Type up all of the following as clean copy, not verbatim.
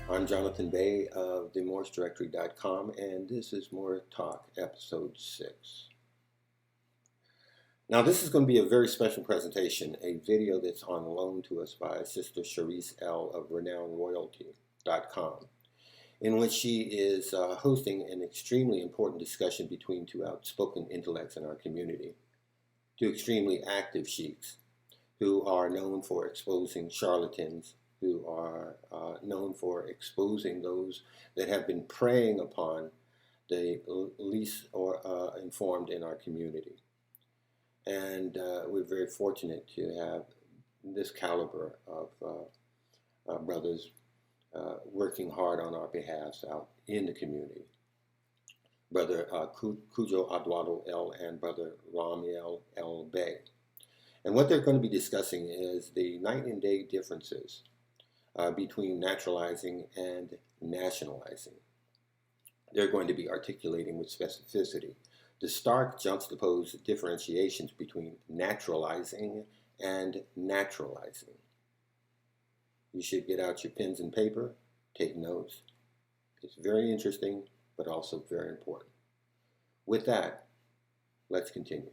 I'm Jonathan Bay of theMoorsDirectory.com, and this is Moor Talk, Episode 6. Now, this is going to be a very special presentation, a video that's on loan to us by Sister Rahm'el of RenownRoyalty.com, in which she is hosting an extremely important discussion between two outspoken intellects in our community, two extremely active sheiks who are known for exposing charlatans, who are known for exposing those that have been preying upon the least or informed in our community. And we're very fortunate to have this caliber of brothers working hard on our behalf out in the community. Brother Kujo Adwado L and Brother Rahm'el L Bay. And what they're going to be discussing is the night and day differences between naturalizing and nationalizing. They're going to be articulating with specificity the stark juxtaposed differentiations between naturalizing and naturalizing. You should get out your pens and paper, take notes. It's very interesting, but also very important. With that, let's continue.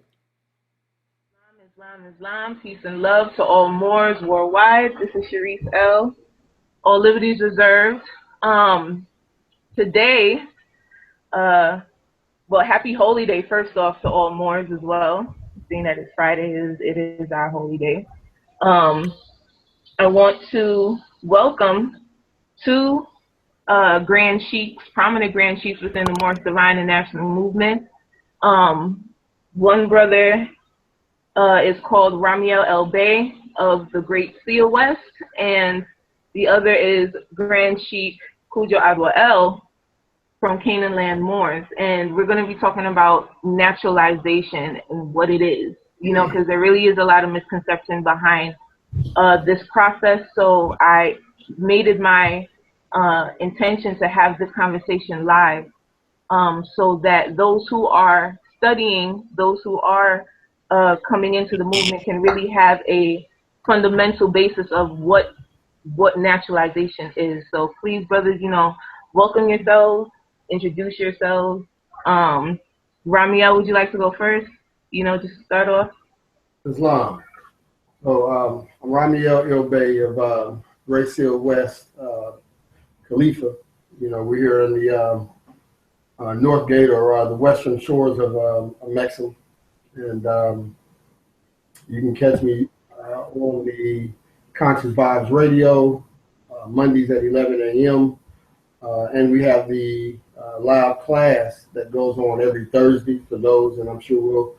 Islam, peace and love to all Moors worldwide. This is Rahm'el. All liberties reserved. Today, happy holy day first off to all Moors as well. Seeing that it's Friday, it is our holy day. I want to welcome two grand sheiks, prominent grand sheiks within the Moorish Divine and National Movement. One brother is called Rahm'el El Bay of the Great Seal West, and the other is Grand Sheikh Kujo Adwado from Canaan Land Moors. And we're going to be talking about naturalization and what it is, because there really is a lot of misconception behind this process. So I made it my intention to have this conversation live so that those who are studying, those who are coming into the movement can really have a fundamental basis of what naturalization is. So please, brothers, welcome yourselves, introduce yourselves. Rahm'el, would you like to go first? Just to start off. Islam. So I'm Rahm'el El Bay of Great Seal West, Khalifa. We're here in the North Gate or the western shores of Mexico. And you can catch me on the Conscious Vibes Radio, Mondays at 11 a.m. And we have the live class that goes on every Thursday for those, and I'm sure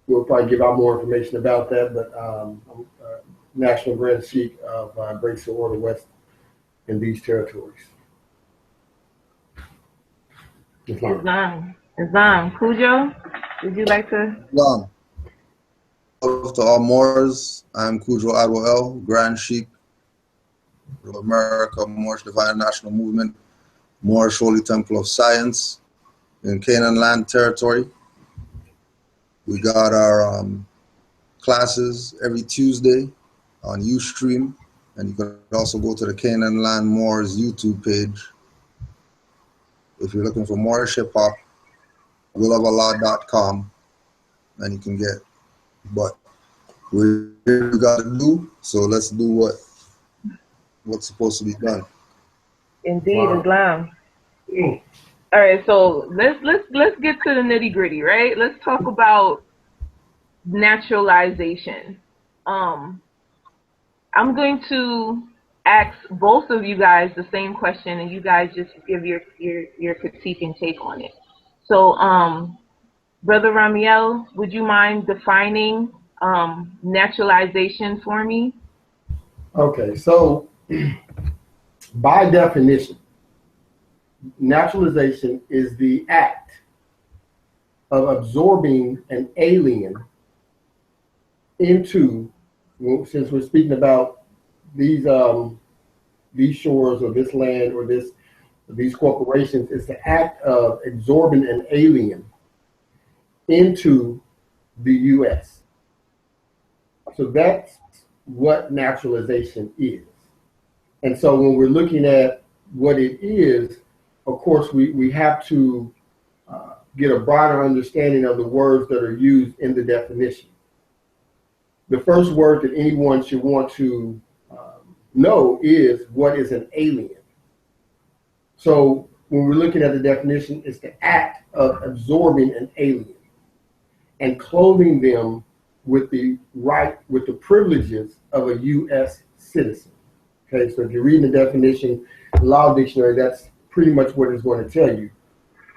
we'll probably give out more information about that. But I'm National Grand Sheikh of Great Seal Order West in these territories. Islam. Kujo, would you like to? Islam. Hello to all Moors. I'm Kujo Adwado, Grand Sheikh of America, Moorish Divine National Movement, Moorish Holy Temple of Science in Canaan Land Territory. We got our classes every Tuesday on Ustream, and you can also go to the Canaan Land Moors YouTube page. If you're looking for Moorish hip hop, willovallah.com, and you can get. But we got to do, so let's do what's supposed to be done. Indeed, wow. Islam. All right, so let's get to the nitty gritty, right? Let's talk about naturalization. I'm going to ask both of you guys the same question, and you guys just give your critique and take on it. So, Brother Rahm'el, would you mind defining naturalization for me? Okay, so by definition, naturalization is the act of absorbing an alien into, since we're speaking about these shores or this land or these corporations, it's the act of absorbing an alien into the U.S. So that's what naturalization is. And so when we're looking at what it is, of course, we have to get a broader understanding of the words that are used in the definition. The first word that anyone should want to know is what is an alien. So when we're looking at the definition, it's the act of absorbing an alien and clothing them with the privileges of a U.S. citizen. Okay, so if you're reading the definition, the law dictionary, that's pretty much what it's going to tell you.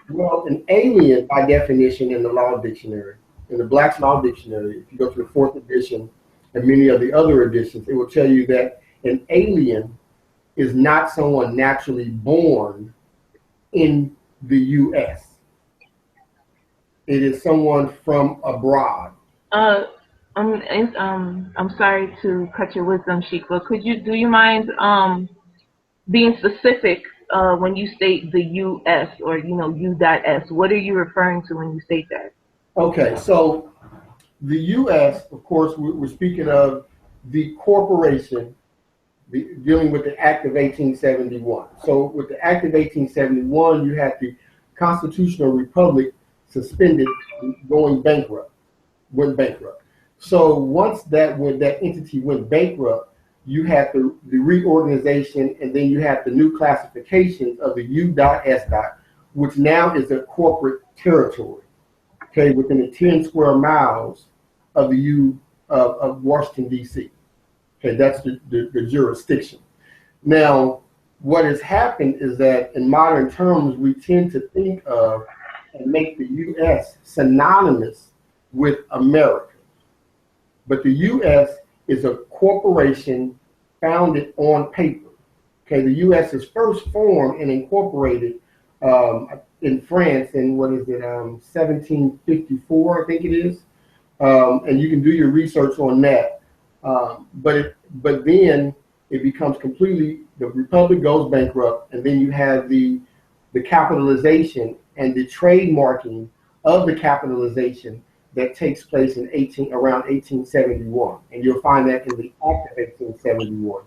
Well, an alien, by definition, in the law dictionary, in the Black's Law Dictionary, if you go to the 4th edition and many of the other editions, it will tell you that an alien is not someone naturally born in the U.S. It is someone from abroad. I'm sorry to cut your wisdom, Sheik, but do you mind being specific when you state the U.S. or U.S. What are you referring to when you state that? Okay, so the U.S., of course, we're speaking of the corporation dealing with the Act of 1871. So with the Act of 1871, you had the constitutional republic suspended, went bankrupt. So once that entity went bankrupt, you had the reorganization, and then you had the new classifications of the U.S., which now is a corporate territory, okay, within the 10 square miles of the of Washington, D.C. Okay, that's the jurisdiction. Now, what has happened is that in modern terms, we tend to think of and make the U.S. synonymous with America. But the U.S. is a corporation founded on paper. Okay, the U.S. is first formed and incorporated in France in 1754, I think it is. And you can do your research on that. But then it becomes completely, the republic goes bankrupt, and then you have the capitalization and the trademarking of the capitalization that takes place in around 1871, and you'll find that in the Act of 1871.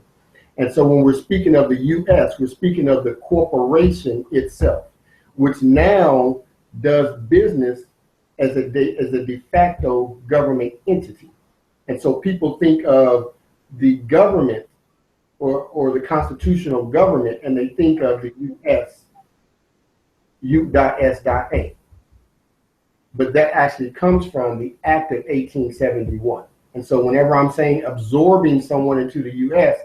And so when we're speaking of the U.S., we're speaking of the corporation itself, which now does business as a de facto government entity. And so people think of the government or the constitutional government, and they think of the U.S., U.S.A. But that actually comes from the Act of 1871. And so whenever I'm saying absorbing someone into the U.S.,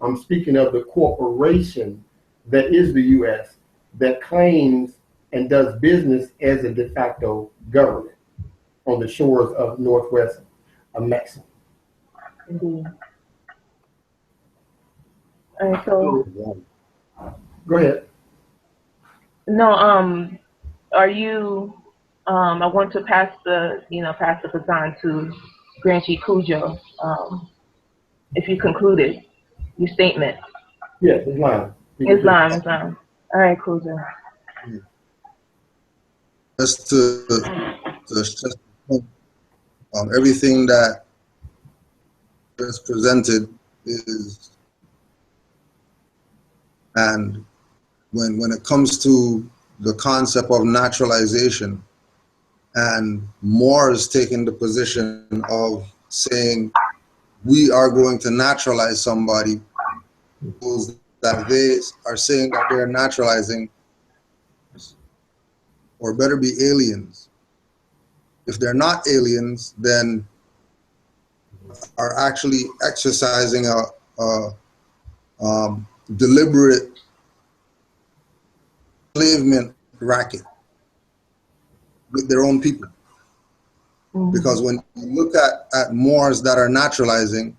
I'm speaking of the corporation that is the U.S. that claims and does business as a de facto government on the shores of Northwest Mexico. Indeed. All right, so go ahead. No, are you? I want to pass the baton to Grantee Cujo. If you concluded your statement. Yes, Islam. Islam. All right, Cujo. Just to everything that is presented is, and when it comes to the concept of naturalization, and Moors taking the position of saying we are going to naturalize somebody, that they are saying that they're naturalizing, or better be aliens. If they're not aliens, then are actually exercising a deliberate enslavement racket with their own people. Mm-hmm. Because when you look at Moors that are naturalizing,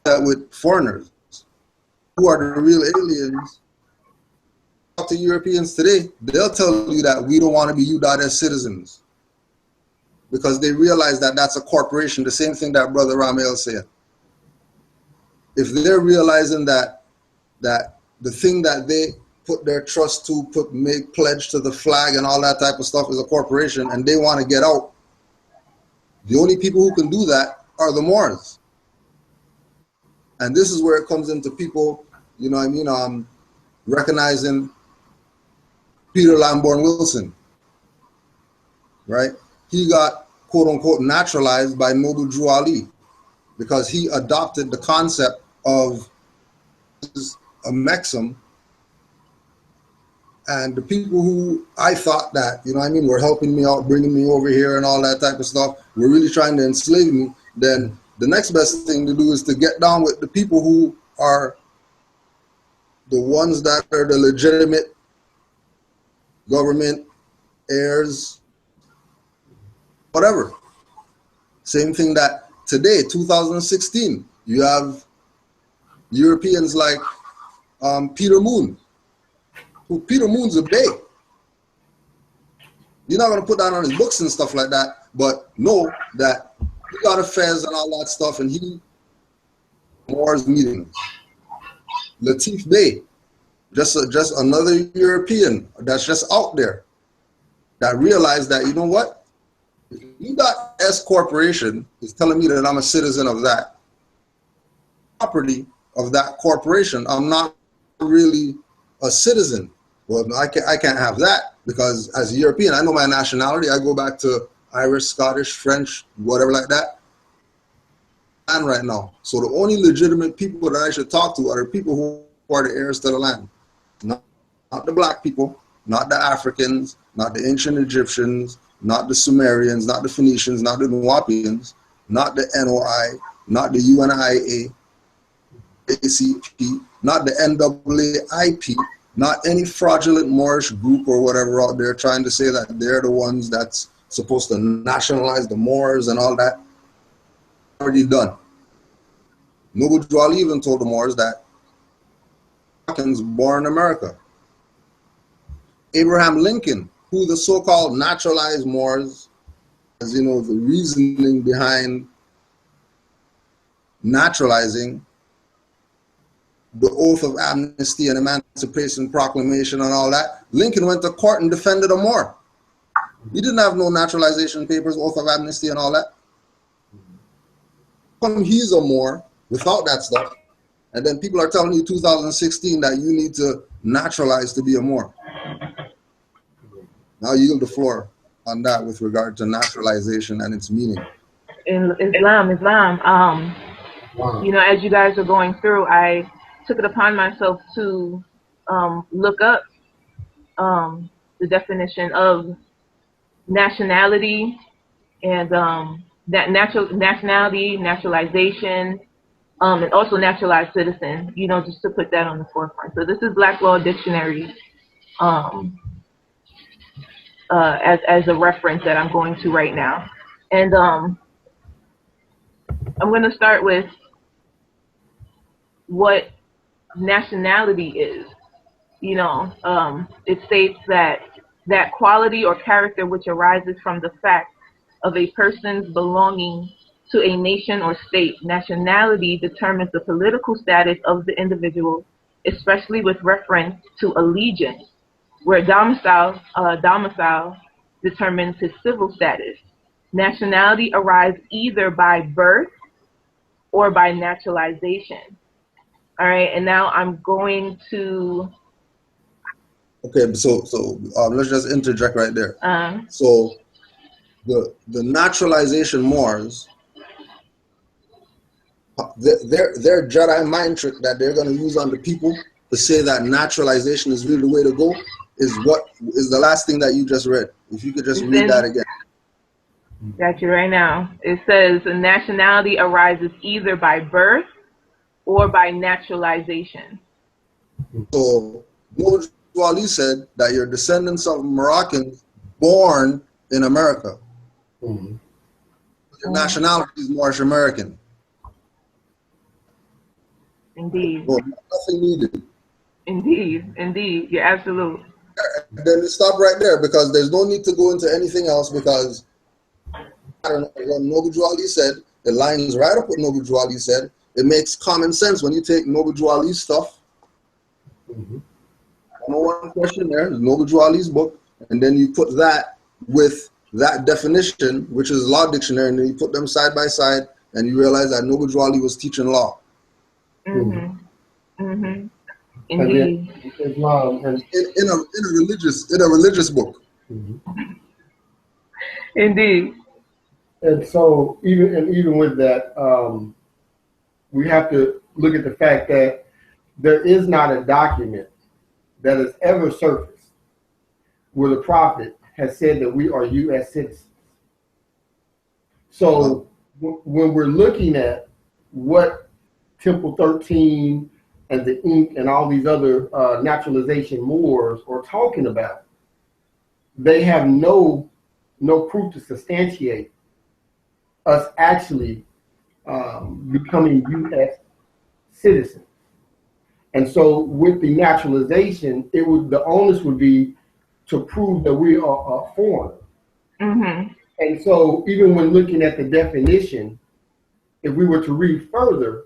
that with foreigners who are the real aliens, talk to Europeans today, they'll tell you that we don't want to be U.S. citizens, because they realize that that's a corporation, the same thing that Brother Rahm'el said. If they're realizing that the thing that they put their trust to, make pledge to the flag and all that type of stuff is a corporation, and they want to get out, the only people who can do that are the Moors. And this is where it comes into people you know what I mean, recognizing Peter Lamborn Wilson, right? He got quote unquote naturalized by Noble Drew Ali because he adopted the concept of a Mexim, and the people who I thought that, you know what I mean, were helping me out, bringing me over here and all that type of stuff, were really trying to enslave me, then the next best thing to do is to get down with the people who are the ones that are the legitimate government heirs, whatever. Same thing that today, 2016, you have Europeans like Peter Moon. Who Peter Moon's a Bay. You're not going to put that on his books and stuff like that, but know that he got affairs and all that stuff, and he Moor's meetings. Latif Bey, just another European that's just out there that realized that, you know what? You got S Corporation is telling me that I'm a citizen of that property of that corporation. I'm not really a citizen. Well, I can't have that because as a European, I know my nationality. I go back to Irish, Scottish, French, whatever like that. And right now, so the only legitimate people that I should talk to are the people who are the heirs to the land, not the black people, not the Africans, not the ancient Egyptians, not the Sumerians, not the Phoenicians, not the Nuwapians, not the NOI, not the UNIA, ACP, not the NAAIP, not any fraudulent Moorish group or whatever out there trying to say that they're the ones that's supposed to nationalize the Moors and all that. Already done. Noble Drew Ali even told the Moors that Americans born in America. Abraham Lincoln, who the so-called naturalized Moors, as you know, the reasoning behind naturalizing, the oath of amnesty and emancipation proclamation and all that, Lincoln went to court and defended a Moor. He didn't have no naturalization papers, oath of amnesty and all that. He's a Moor without that stuff, and then people are telling you 2016 that you need to naturalize to be a Moor. Now you yield the floor on that with regard to naturalization and its meaning. In Islam, you know, as you guys are going through, I took it upon myself to look up the definition of nationality and that nationality, naturalization, and also naturalized citizen, you know, just to put that on the forefront. So this is Black Law Dictionary as a reference that I'm going to right now. And I'm going to start with what nationality is. You know, it states that quality or character which arises from the fact of a person's belonging to a nation or state. Nationality determines the political status of the individual, especially with reference to allegiance, where domicile determines his civil status. Nationality arises either by birth or by naturalization. All right, and now I'm going to. Okay, so let's just interject right there. So the naturalization Moors, their Jedi mind trick that they're going to use on the people to say that naturalization is really the way to go is what is the last thing that you just read. If you could just read that again. Got you right now. It says the nationality arises either by birth or by naturalization. So Noble Drew Ali said that you're descendants of Moroccans born in America. Mm-hmm. Your nationality is Moorish American. Indeed. No, nothing needed. Indeed. You're absolute. Then stop right there because there's no need to go into anything else because I don't know what Noble Drew Ali said. It lines right up what Noble Drew Ali said. It makes common sense when you take Noble Drew Ali's stuff. Mm-hmm. One question there, Noble Drew Ali's book, and then you put that with that definition, which is law dictionary, and then you put them side by side, and you realize that Noble Drew Ali was teaching law. Mm-hmm. Mm-hmm. And then Indeed. Islam and In a religious book. Indeed. and so even with that, we have to look at the fact that there is not a document that has ever surfaced where the prophet has said that we are U.S. citizens. So when we're looking at what Temple 13 and the Ink and all these other naturalization Moors are talking about, they have no proof to substantiate us actually becoming U.S. citizens. And so with the naturalization, the onus would be to prove that we are a foreigner. Mm-hmm. And so even when looking at the definition, if we were to read further,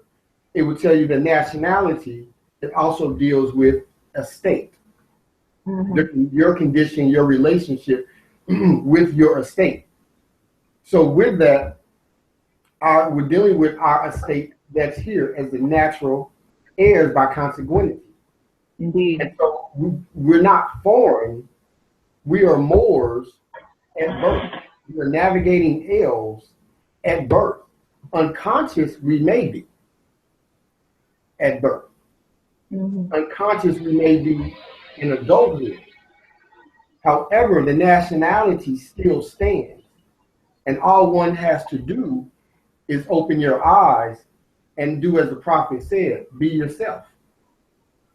it would tell you that nationality, it also deals with a state. Mm-hmm. Your condition, your relationship with your estate. So with that, we're dealing with our estate that's here as the natural heirs by consequence. Indeed. And so we're not foreign, we are Moors at birth. We are navigating elves at birth. Unconscious, we may be at birth. Mm-hmm. Unconscious, we may be in adulthood. However, the nationality still stands. And all one has to do is open your eyes and do as the prophet said, be yourself.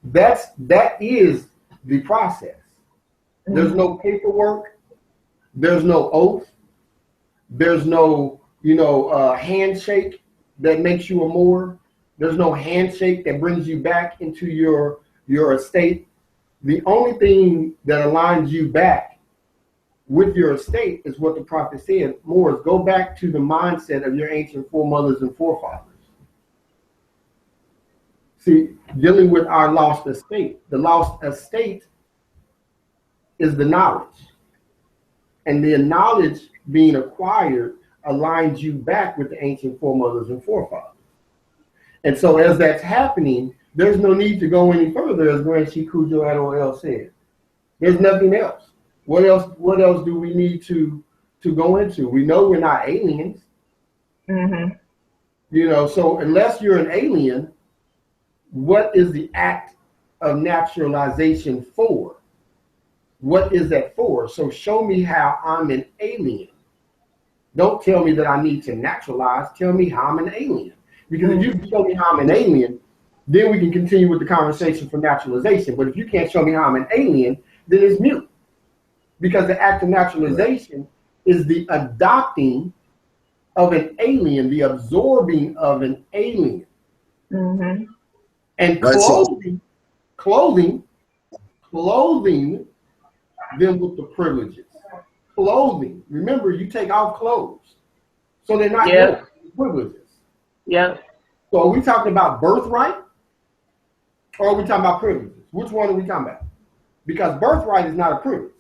That is the process. There's no paperwork, there's no oath, there's no handshake that makes you a Moor. There's no handshake that brings you back into your estate. The only thing that aligns you back with your estate is what the prophet said. Moors, go back to the mindset of your ancient foremothers and forefathers. See, dealing with our lost estate, the lost estate is the knowledge. And the knowledge being acquired aligns you back with the ancient foremothers and forefathers. And so as that's happening, there's no need to go any further, as Grand Sheikh Cujo Adol said. There's nothing else. What else do we need to go into? We know we're not aliens. Mm-hmm. So unless you're an alien, what is the act of naturalization for? What is that for? So show me how I'm an alien. Don't tell me that I need to naturalize. Tell me how I'm an alien. Because if you can show me how I'm an alien, then we can continue with the conversation for naturalization. But if you can't show me how I'm an alien, then it's mute. Because the act of naturalization is the adopting of an alien, the absorbing of an alien. Mm-hmm. And clothing them with the privileges. Clothing. Remember, you take off clothes. So they're not yours, privileges. Yep. So are we talking about birthright? Or are we talking about privileges? Which one are we talking about? Because birthright is not a privilege.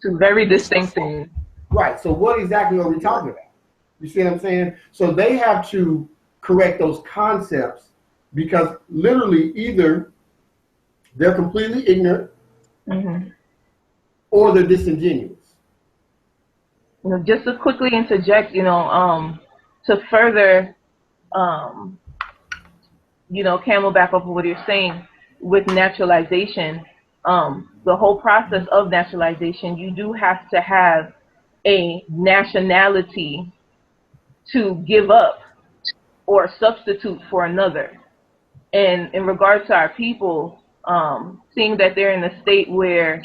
Two very distinct things. Right. So what exactly are we talking about? You see what I'm saying? So they have to correct those concepts because literally either they're completely ignorant or they're disingenuous. Just to quickly interject, to further, camelback off of what you're saying with naturalization, the whole process of naturalization, you do have to have a nationality to give up or substitute for another. And in regards to our people, seeing that they're in a state where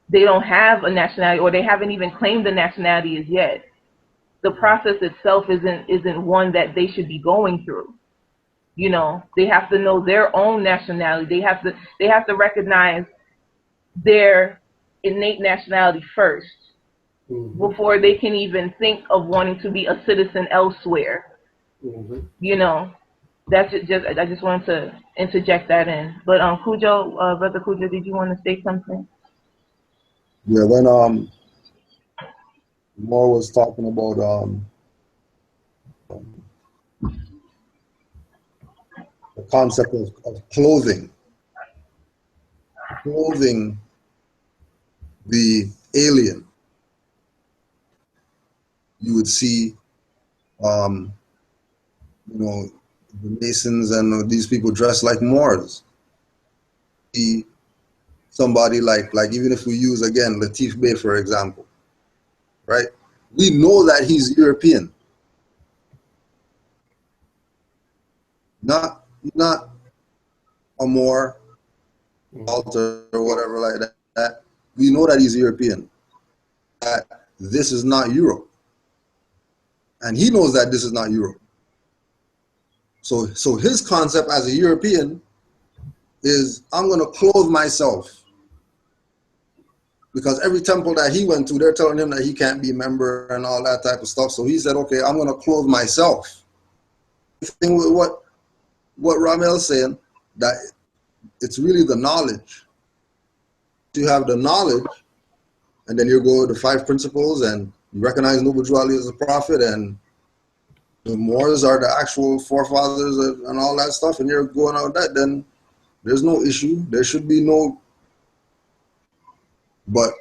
they don't have a nationality or they haven't even claimed the nationality as yet, the process itself isn't one that they should be going through. They have to know their own nationality. They have to recognize their innate nationality first before they can even think of wanting to be a citizen elsewhere. That's just I just wanted to interject that in. But Cujo, Brother Cujo, did you want to say something? Yeah, when Moore was talking about the concept of clothing the alien, you would see, you know, the Masons and these people dressed like Moors. See somebody like even if we use again Latif Bey for example, right? We know that he's European, not a Moor, Walter or whatever like that. We know that he's European. That this is not Europe, and he knows that this is not Europe. So his concept as a European is, I'm going to clothe myself, because every temple that he went to, they're telling him that he can't be a member and all that type of stuff. So he said, okay, I'm going to clothe myself. The thing with what Rahm'el's saying, that it's really the knowledge. You have the knowledge, and then you go to the 5 principles, and you recognize Noble Drew Ali as a prophet, and the Moors are the actual forefathers and all that stuff, and you're going out that, then there's no issue. There should be no. But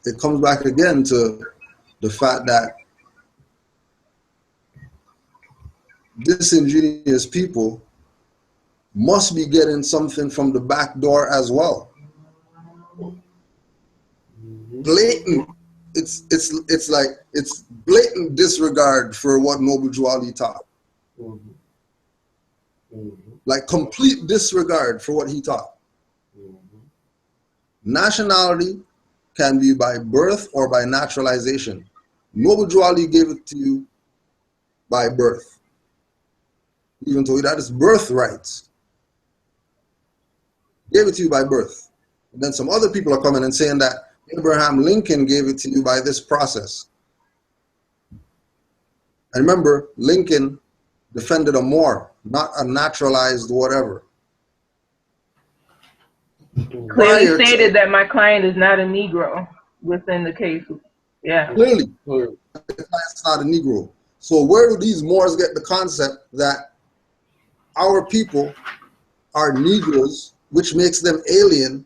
it comes back again to the fact that disingenuous people must be getting something from the back door as well. Blatant. It's like it's blatant disregard for what Noble Drew Ali taught. Like complete disregard for what he taught. Nationality can be by birth or by naturalization. Noble Drew Ali gave it to you by birth. He even told you that it's birthright. Gave it to you by birth. And then some other people are coming and saying that Abraham Lincoln gave it to you by this process. And remember, Lincoln defended a Moor, not a naturalized whatever. Clearly stated that my client is not a Negro within the case. Yeah. Clearly, it's not a Negro. So where do these Moors get the concept that our people are Negroes, which makes them alien,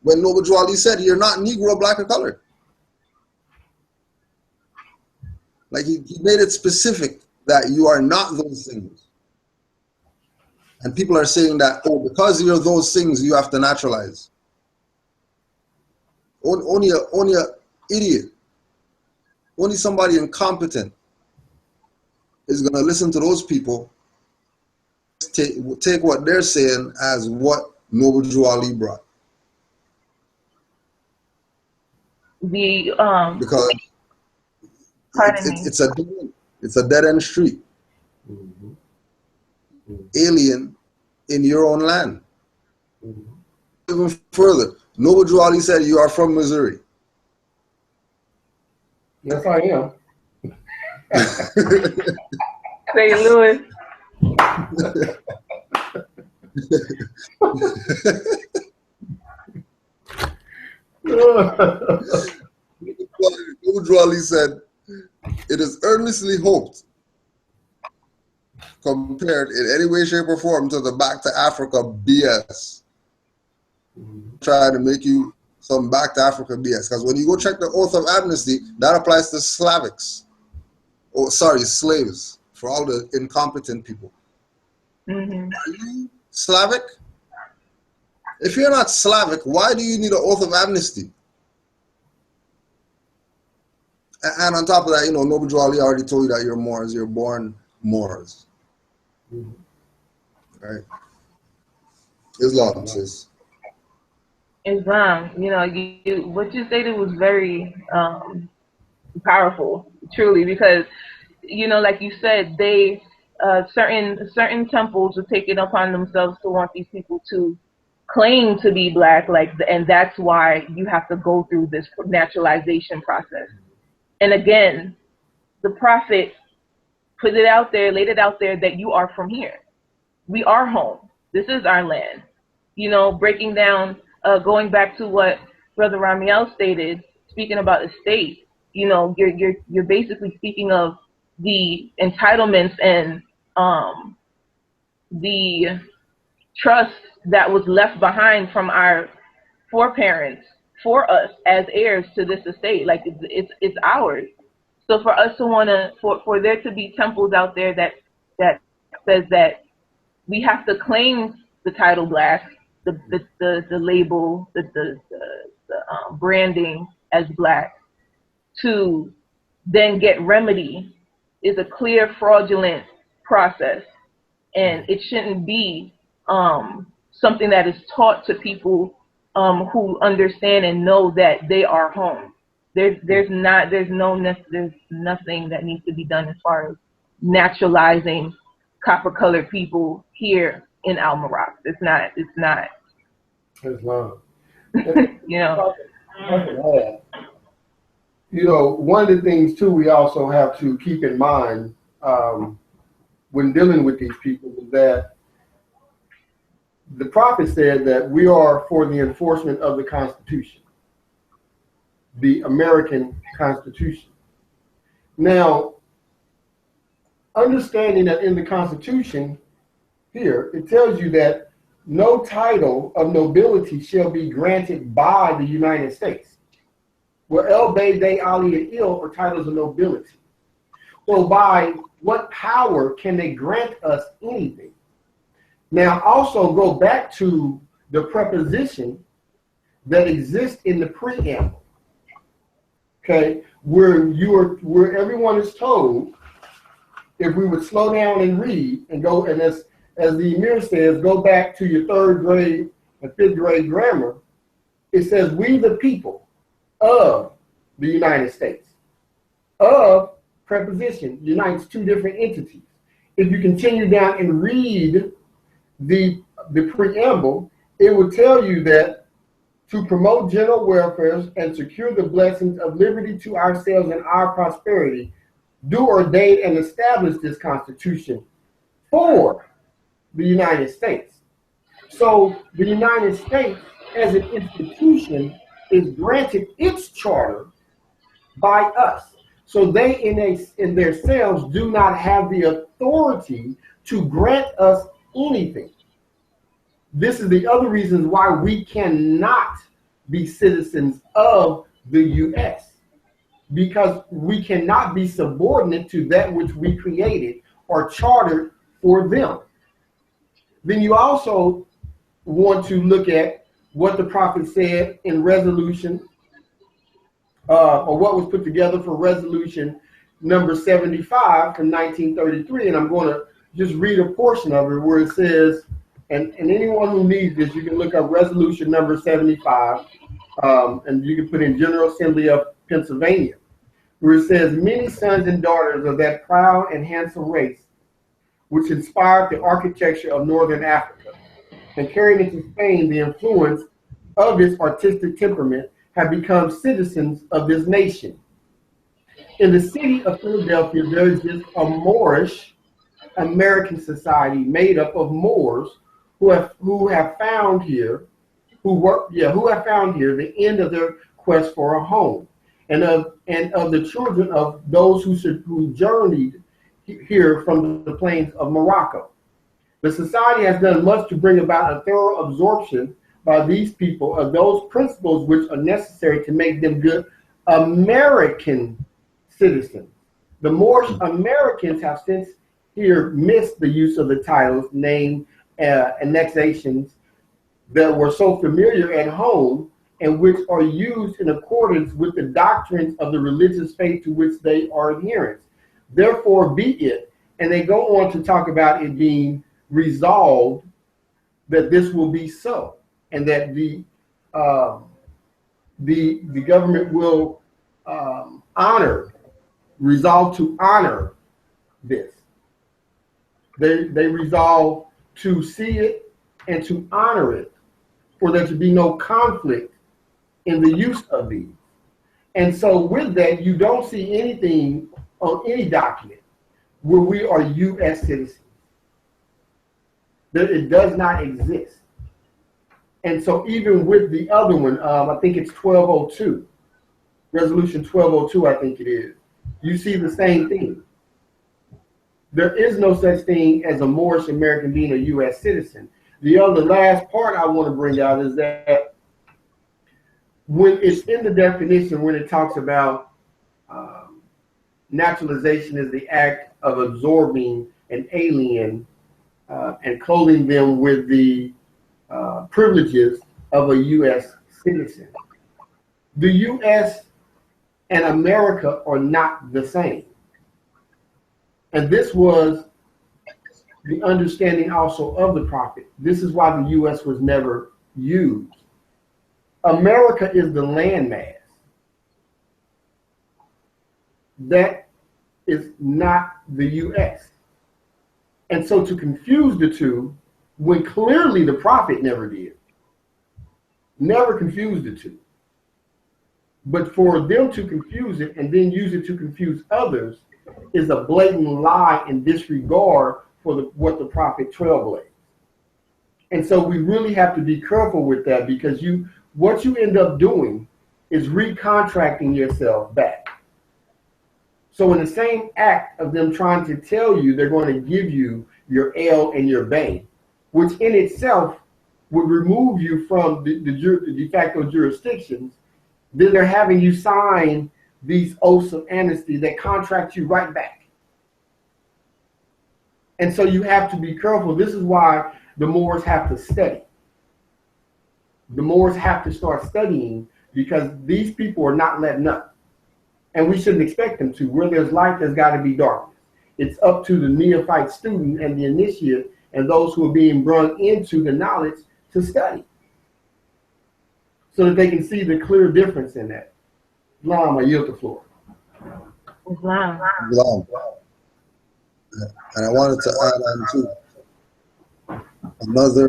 when Noble Drew Ali said, you're not Negro, black, or colored? Like he made it specific that you are not those things. And people are saying that, oh, because you're those things, you have to naturalize. Only a idiot, only somebody incompetent is going to listen to those people, take what they're saying as what Noble Drew Ali brought. Because it's a dead end street. Alien in your own land. Even further, Noble Drew Ali said you are from Missouri. Yes, I am. St. Louis. Noble Drew Ali said, it is earnestly hoped, compared in any way, shape, or form to the Back to Africa BS. Try to make you some Back to Africa BS. Because when you go check the Oath of Amnesty, that applies to Slavics. Oh, sorry, slaves, for all the incompetent people. Are you Slavic? If you're not Slavic, why do you need an Oath of Amnesty? And on top of that, you know, Noble Drew Ali already told you that you're Moors, you're born Moors. Right? Islam says. Islam, you know, what you stated was very powerful, truly, because, you know, like you said, they certain temples are taking upon themselves to want these people to claim to be black, and that's why you have to go through this naturalization process. And again, the prophet put it out there, laid it out there that you are from here. We are home. This is our land. You know, breaking down, going back to what Brother Rahm'el stated, speaking about estate. You know, you're basically speaking of the entitlements and the trust that was left behind from our foreparents for us as heirs to this estate. Like it's ours. So for us to for there to be temples out there that says that we have to claim the title Black, the label, the branding as Black, to then get remedy is a clear fraudulent process, and it shouldn't be something that is taught to people who understand and know that they are home. There's nothing that needs to be done as far as naturalizing copper-colored people here in Almaroc. It's not. Islam. You know. You know, one of the things too we also have to keep in mind when dealing with these people is that the prophet said that we are for the enforcement of the Constitution, the American Constitution. Now, understanding that in the Constitution here, it tells you that no title of nobility shall be granted by the United States. Well, El Bey, Day, Ali, and Il are titles of nobility. So by what power can they grant us anything? Now, also go back to the preposition that exists in the preamble. Okay, where everyone is told, if we would slow down and read and go, and as the Emir says, go back to your 3rd grade and 5th grade grammar, it says, we the people of the United States. Of preposition unites two different entities. If you continue down and read the preamble, it will tell you that to promote general welfare and secure the blessings of liberty to ourselves and our prosperity, do ordain and establish this Constitution for the United States. So the United States as an institution is granted its charter by us. So they in themselves do not have the authority to grant us anything. This is the other reasons why we cannot be citizens of the U.S. because we cannot be subordinate to that which we created or chartered for them. Then you also want to look at what the prophet said in resolution, or what was put together for resolution number 75 from 1933. And I'm going to just read a portion of it where it says, and anyone who needs this, you can look up resolution number 75, and you can put in General Assembly of Pennsylvania, where it says, many sons and daughters of that proud and handsome race, which inspired the architecture of Northern Africa and carried into Spain the influence of its artistic temperament, have become citizens of this nation. In the city of Philadelphia, there exists a Moorish American society made up of Moors who have found here the end of their quest for a home, and of the children of those who journeyed here from the plains of Morocco. The society has done much to bring about a thorough absorption by these people of those principles which are necessary to make them good American citizens. The Moorish Americans have since here missed the use of the titles, name, annexations that were so familiar at home and which are used in accordance with the doctrines of the religious faith to which they are adherents. Therefore be it, and they go on to talk about it being resolved that this will be so, and that the government will resolve to honor this. They resolve to see it and to honor it, for there to be no conflict in the use of these. And so with that, you don't see anything on any document where we are U.S. citizens. It does not exist. And so even with the other one, I think it's 1202, resolution 1202, I think it is, you see the same thing. There is no such thing as a Moorish American being a U.S. citizen. The other last part I want to bring out is that when it's in the definition, when it talks about naturalization is the act of absorbing an alien and clothing them with the privileges of a U.S. citizen. The U.S. and America are not the same. And this was the understanding also of the prophet. This is why the U.S. was never used. America is the landmass. That is not the U.S. And so to confuse the two, when clearly the prophet never did, never confused the two. But for them to confuse it and then use it to confuse others is a blatant lie and disregard for what the prophet trailblazed. And so we really have to be careful with that, because what you end up doing is recontracting yourself back. So in the same act of them trying to tell you they're going to give you your L and your Bay, which in itself would remove you from the de facto jurisdictions, then they're having you sign these oaths of amnesty that contract you right back. And so you have to be careful. This is why the Moors have to study. The Moors have to start studying, because these people are not letting up. And we shouldn't expect them to. Where there's light, there's got to be darkness. It's up to the neophyte student and the initiate and those who are being brought into the knowledge to study, so that they can see the clear difference in that. Islam, I yield the floor. Islam. And I wanted to add on to another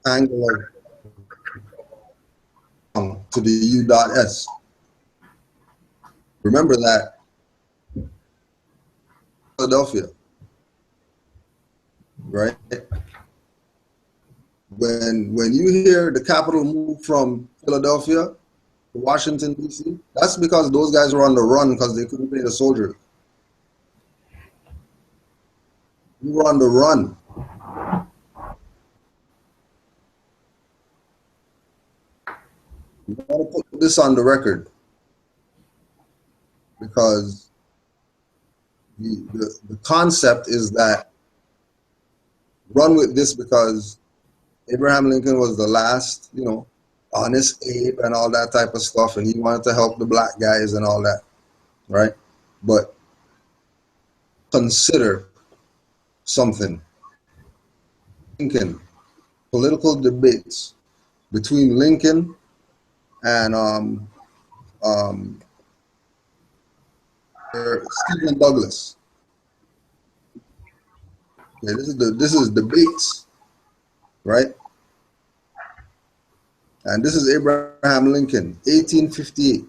angle to the U.S. Remember that Philadelphia, right? When you hear the capital move from Philadelphia to Washington, D.C., that's because those guys were on the run because they couldn't pay the soldiers. We were on the run. We want to put this on the record, because the concept is that run with this because Abraham Lincoln was the last, honest Abe and all that type of stuff, and he wanted to help the black guys and all that, right? But consider something. Lincoln, political debates between Lincoln and Stephen Douglas. Okay, this is debates, right? And this is Abraham Lincoln, 1858,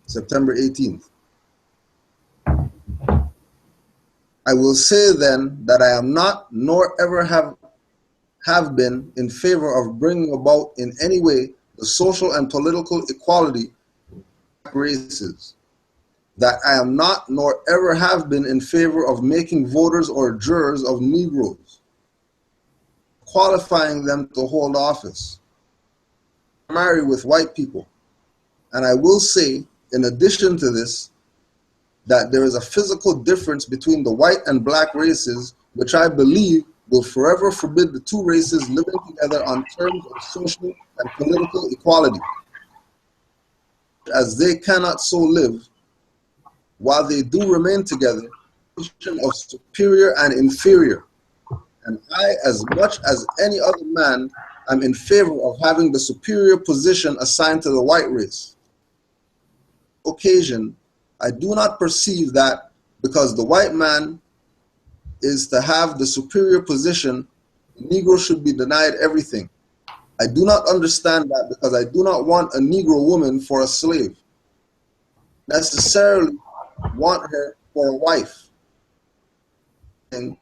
September 18th. I will say then that I am not, nor ever have been, in favor of bringing about in any way the social and political equality of races. That I am not, nor ever have been, in favor of making voters or jurors of Negroes, qualifying them to hold office, marry with white people. And I will say, in addition to this, that there is a physical difference between the white and black races, which I believe will forever forbid the two races living together on terms of social and political equality, as they cannot so live while they do remain together, of superior and inferior. And I, as much as any other man, am in favor of having the superior position assigned to the white race. Occasion, I do not perceive that because the white man is to have the superior position, the Negro should be denied everything. I do not understand that because I do not want a Negro woman for a slave. Necessarily want her for a wife. And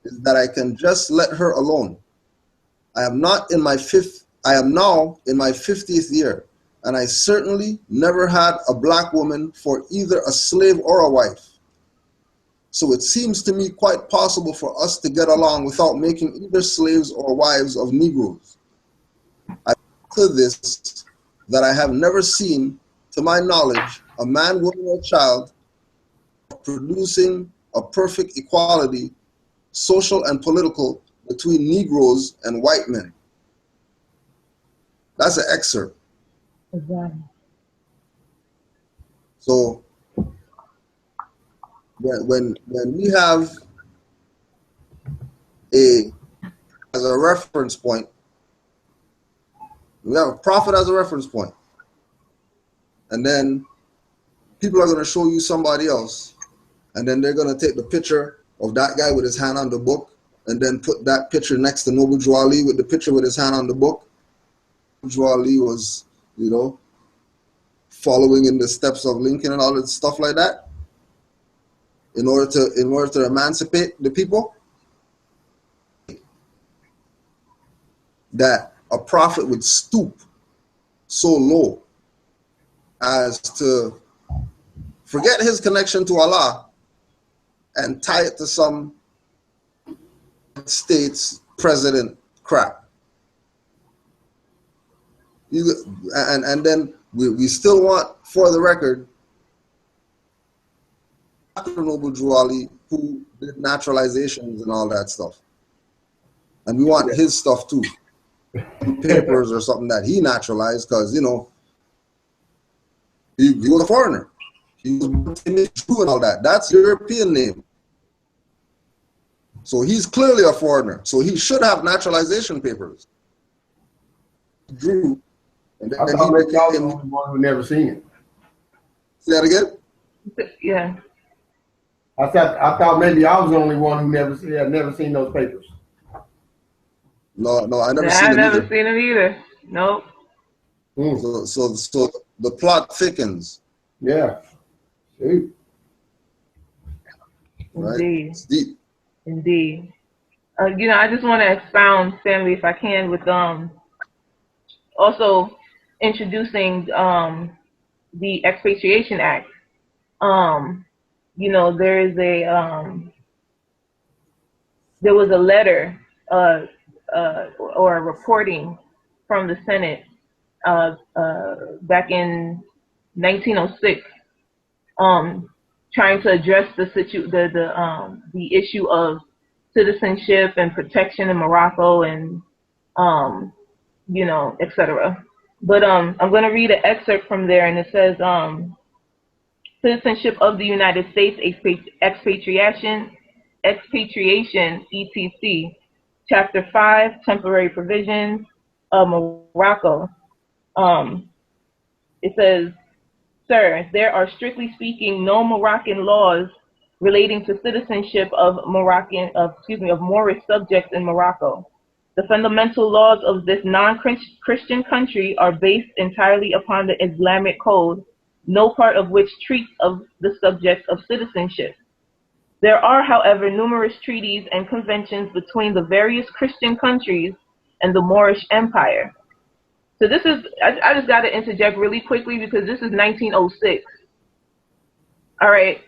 is that I can just let her alone. I am now in my 50th year, and I certainly never had a black woman for either a slave or a wife. So it seems to me quite possible for us to get along without making either slaves or wives of Negroes. I to this that I have never seen, to my knowledge, a man, woman, or child producing a perfect equality, social and political, between Negroes and white men. That's an excerpt. Exactly. So when we have as a reference point, we have a prophet as a reference point, and then people are going to show you somebody else, and then they're going to take the picture of that guy with his hand on the book, and then put that picture next to Noble Drew Ali with the picture with his hand on the book. Drew Ali was, you know, following in the steps of Lincoln and all that stuff like that, in order to emancipate the people. That a prophet would stoop so low as to forget his connection to Allah and tie it to some state's president crap. And then we still want, for the record, Dr. Noble Drew Ali, who did naturalizations and all that stuff. And we want his stuff too. Papers or something that he naturalized, because, you know, he was a foreigner. He was Jew and all that. That's European name. So he's clearly a foreigner. So he should have naturalization papers. Drew. And then I thought maybe y'all was the only one who never seen it. Say that again? Yeah. I thought maybe I was the only one who had never seen those papers. No, I never Yeah, seen I've it never either. seen them either. Nope. So the plot thickens. Yeah. Shoot. Right? Indeed. It's deep. Indeed. You know, I just want to expound, Stanley, if I can, with also introducing the Expatriation Act. You know, there was a letter or a reporting from the Senate back in 1906, trying to address the issue of citizenship and protection in Morocco and you know, etc. But I'm going to read an excerpt from there, and it says citizenship of the United States, expatriation, etc. Chapter 5, temporary provisions of Morocco. It says, sir, there are strictly speaking no Moroccan laws relating to citizenship of Moorish subjects in Morocco. The fundamental laws of this non-Christian country are based entirely upon the Islamic code, no part of which treats of the subject of citizenship. There are, however, numerous treaties and conventions between the various Christian countries and the Moorish Empire. So this is, I just got to interject really quickly because this is 1906. All right.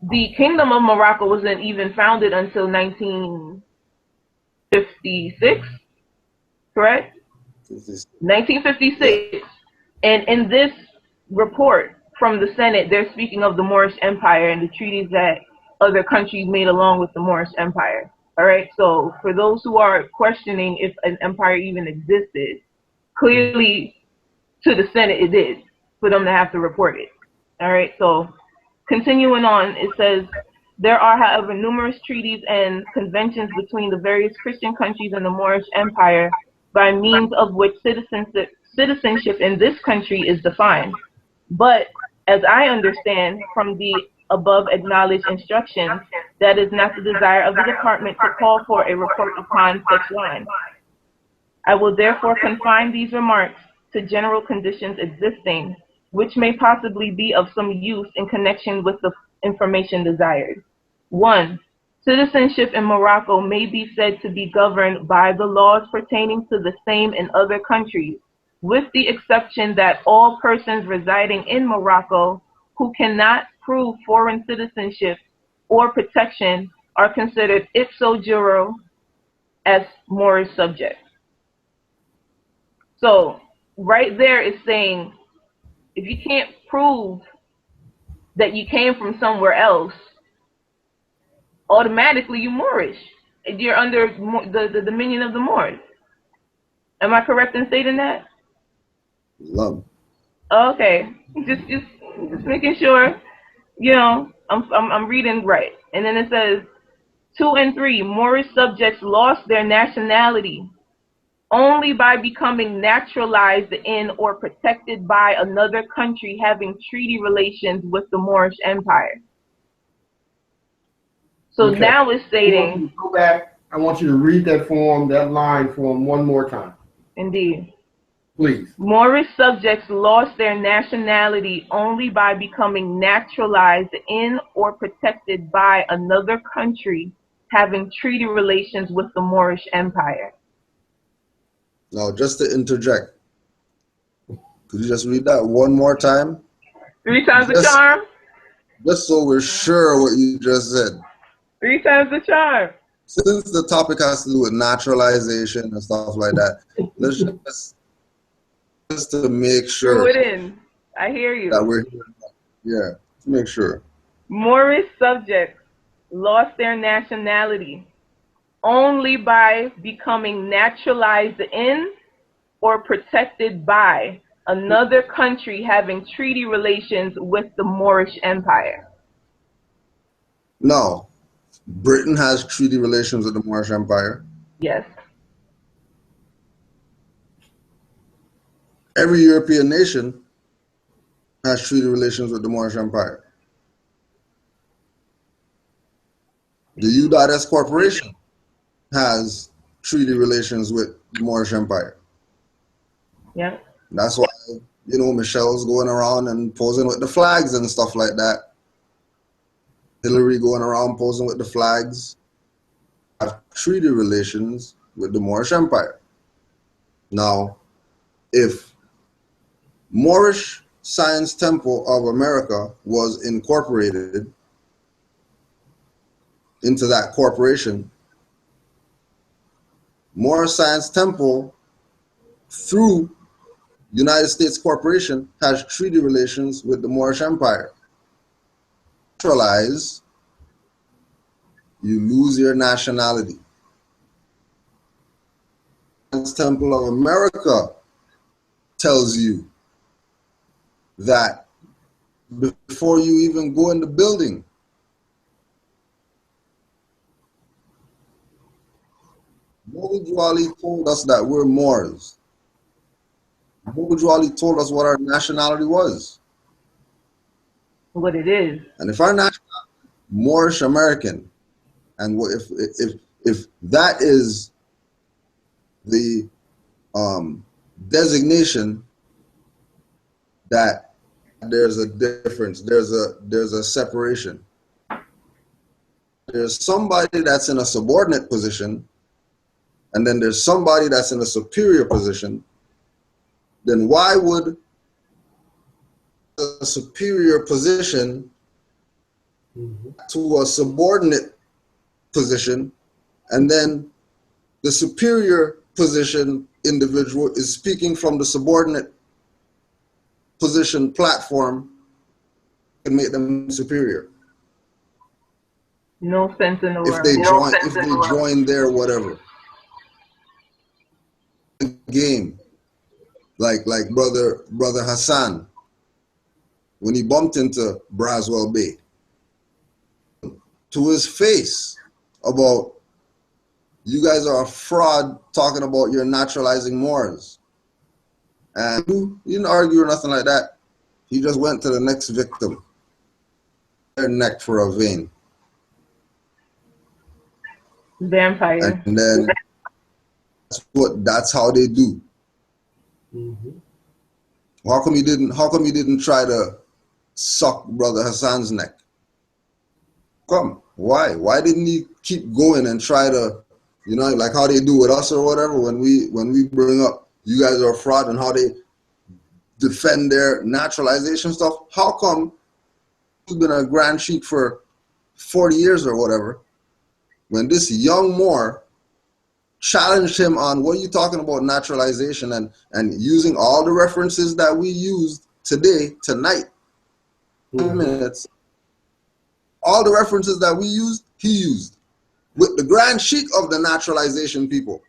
The Kingdom of Morocco wasn't even founded until 1956, correct? 1956. And in this report from the Senate, they're speaking of the Moorish Empire and the treaties that other countries made along with the Moorish Empire. All right. So for those who are questioning if an empire even existed, clearly to the Senate it did, for them to have to report it. All right. So continuing on, it says, there are, however, numerous treaties and conventions between the various Christian countries and the Moorish Empire by means of which citizenship in this country is defined. But as I understand from the above acknowledged instructions, that is not the desire of the department to call for a report upon such lines. I will therefore confine these remarks to general conditions existing, which may possibly be of some use in connection with the information desired. 1. Citizenship in Morocco may be said to be governed by the laws pertaining to the same in other countries, with the exception that all persons residing in Morocco who cannot prove foreign citizenship or protection are considered ipso juro as Moorish subjects. So right there is saying if you can't prove that you came from somewhere else, automatically you're Moorish. You're under the dominion of the Moors. Am I correct in stating that? Love. Okay, just making sure. You know, I'm reading right. And then it says 2 and 3. Moorish subjects lost their nationality only by becoming naturalized in or protected by another country having treaty relations with the Moorish Empire. So Okay. now it's stating. Go back. I want you to read that line form one more time. Indeed. Please. Moorish subjects lost their nationality only by becoming naturalized in or protected by another country having treaty relations with the Moorish Empire. Now, just to interject, could you just read that one more time? 3 times the charm? Just so we're sure what you just said. 3 times the charm. Since the topic has to do with naturalization and stuff like that, let's just to make sure. Threw it in. I hear you. That we're here. To make sure. Moorish subjects lost their nationality only by becoming naturalized in or protected by another country having treaty relations with the Moorish Empire. No. Britain has treaty relations with the Moorish Empire. Yes. Every European nation has treaty relations with the Moorish Empire. The U.S. Corporation has treaty relations with the Moorish Empire. Yeah. That's why, you know, Michelle's going around and posing with the flags and stuff like that. Hillary going around posing with the flags. Have treaty relations with the Moorish Empire. Now, if Moorish Science Temple of America was incorporated into that corporation, Moorish Science Temple through United States Corporation has treaty relations with the Moorish Empire. Naturalize, you lose your nationality. Science Temple of America tells you that before you even go in the building, Mohammed Ali told us that we're Moors. Mohammed Ali told us what our nationality was. What it is. And if our nationality Moorish American, and if that is the designation, that there's a difference, there's a separation. There's somebody that's in a subordinate position, and then there's somebody that's in a superior position. Then why would a superior position to a subordinate position, and then the superior position individual is speaking from the subordinate position platform and make them superior? No sense in the world. If they join their whatever game, like brother Hassan, when he bumped into Braswell Bay, to his face about, you guys are a fraud talking about you're naturalizing Moors. And he didn't argue or nothing like that. He just went to the next victim. Their neck for a vein. Vampire. And then that's how they do. How come he didn't try to suck Brother Hassan's neck? Come. Why? Why didn't he keep going and try to, you know, like how they do with us or whatever, when we bring up you guys are a fraud and how they defend their naturalization stuff? How come he's been a Grand Sheik for 40 years or whatever, when this young Moor challenged him on what are you talking about naturalization, and using all the references that we used tonight, 2 minutes, all the references that we used, he used with the Grand Sheik of the naturalization people.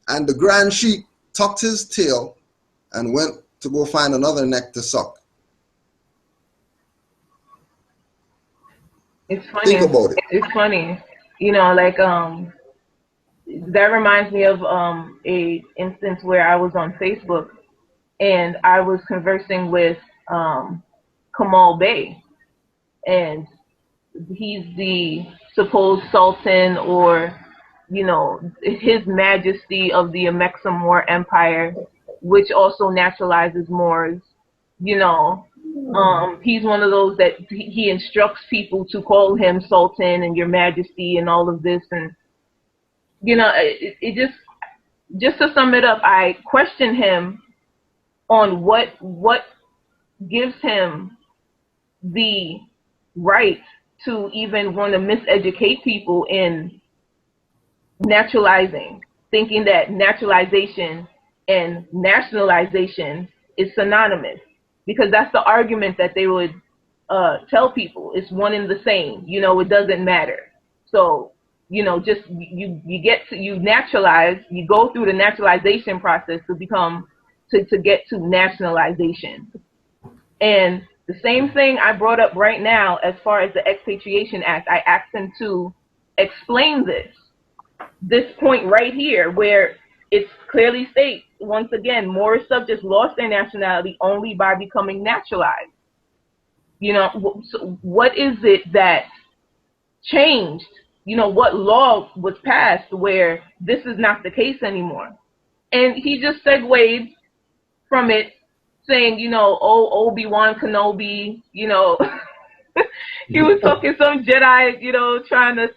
And the Grand Sheik tucked his tail and went to go find another neck to suck. It's funny. Think about it. It's funny. You know, like that reminds me of a instance where I was on Facebook and I was conversing with Kamal Bey, and he's the supposed sultan, or you know, his majesty of the Amexa Moor Empire, which also naturalizes Moors. You know, he's one of those that he instructs people to call him sultan and your majesty and all of this. And you know, it just to sum it up, I question him on what gives him the right to even want to miseducate people in naturalizing, thinking that naturalization and nationalization is synonymous, because that's the argument that they would tell people. It's one and the same. You know, it doesn't matter. So, you know, just you naturalize, you go through the naturalization process to become to get to nationalization. And the same thing I brought up right now as far as the Expatriation Act, I asked him to explain this point right here, where it clearly states, once again, Moorish subjects lost their nationality only by becoming naturalized. You know, so what is it that changed? You know, what law was passed where this is not the case anymore? And he just segued from it, saying, you know, oh, Obi-Wan Kenobi, you know, he was talking some Jedi, you know, trying to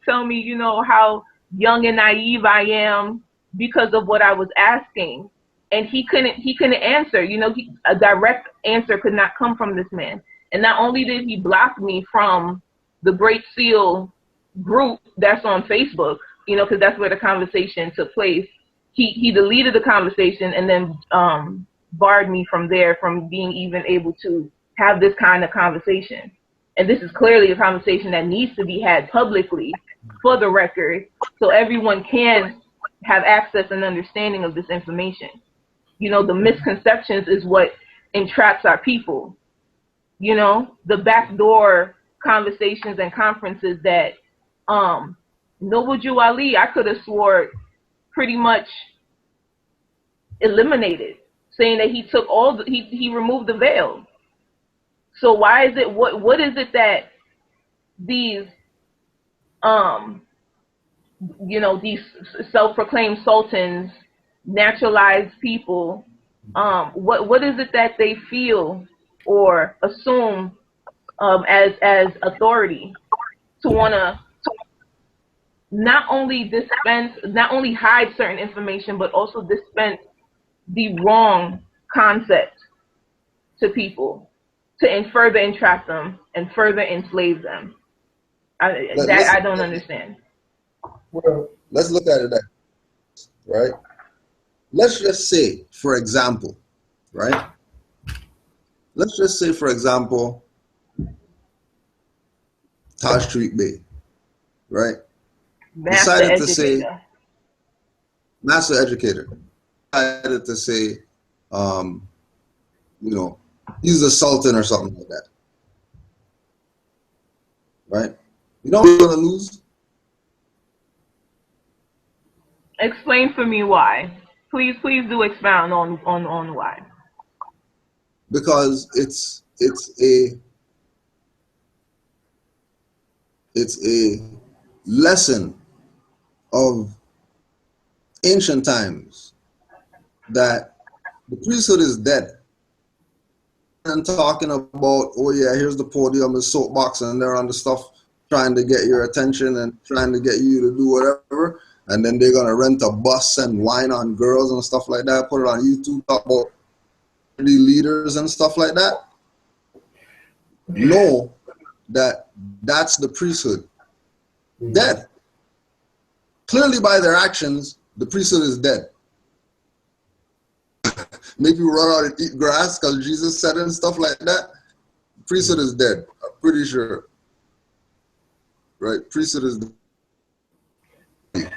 tell me, you know, how young and naive I am because of what I was asking. And he couldn't answer, you know, a direct answer could not come from this man. And not only did he block me from the Great Seal group that's on Facebook, you know, because that's where the conversation took place. He deleted the conversation and then barred me from there from being even able to have this kind of conversation. And this is clearly a conversation that needs to be had publicly for the record, so everyone can have access and understanding of this information. You know, the misconceptions is what entraps our people. You know, the backdoor conversations and conferences that Noble Jew Ali, I could have swore, pretty much eliminated, saying that he took all he removed the veil. So why is it, what is it that these you know, these self-proclaimed sultans, naturalized people, what is it that they feel or assume as authority to want to not only hide certain information, but also dispense the wrong concept to people to further entrap them and further enslave them? I don't understand. Well, let's look at it that, right? Let's just say, for example, right? Let's just say, for example, Taj Street Bay, right? Decided to say, master educator, decided to say, you know, he's a sultan or something like that, right? You know what we're gonna lose? Explain for me why. Please do expound on why. Because it's a lesson of ancient times that the priesthood is dead. And talking about, oh yeah, here's the podium, the soapbox, and they're on the stuff trying to get your attention and trying to get you to do whatever. And then they're gonna rent a bus and whine on girls and stuff like that, put it on YouTube, talk about leaders and stuff like that. Know that that's the priesthood. Dead. Clearly by their actions, the priesthood is dead. Make you run out and eat grass because Jesus said it and stuff like that. Priesthood is dead. I'm pretty sure. Right? Priesthood is dead.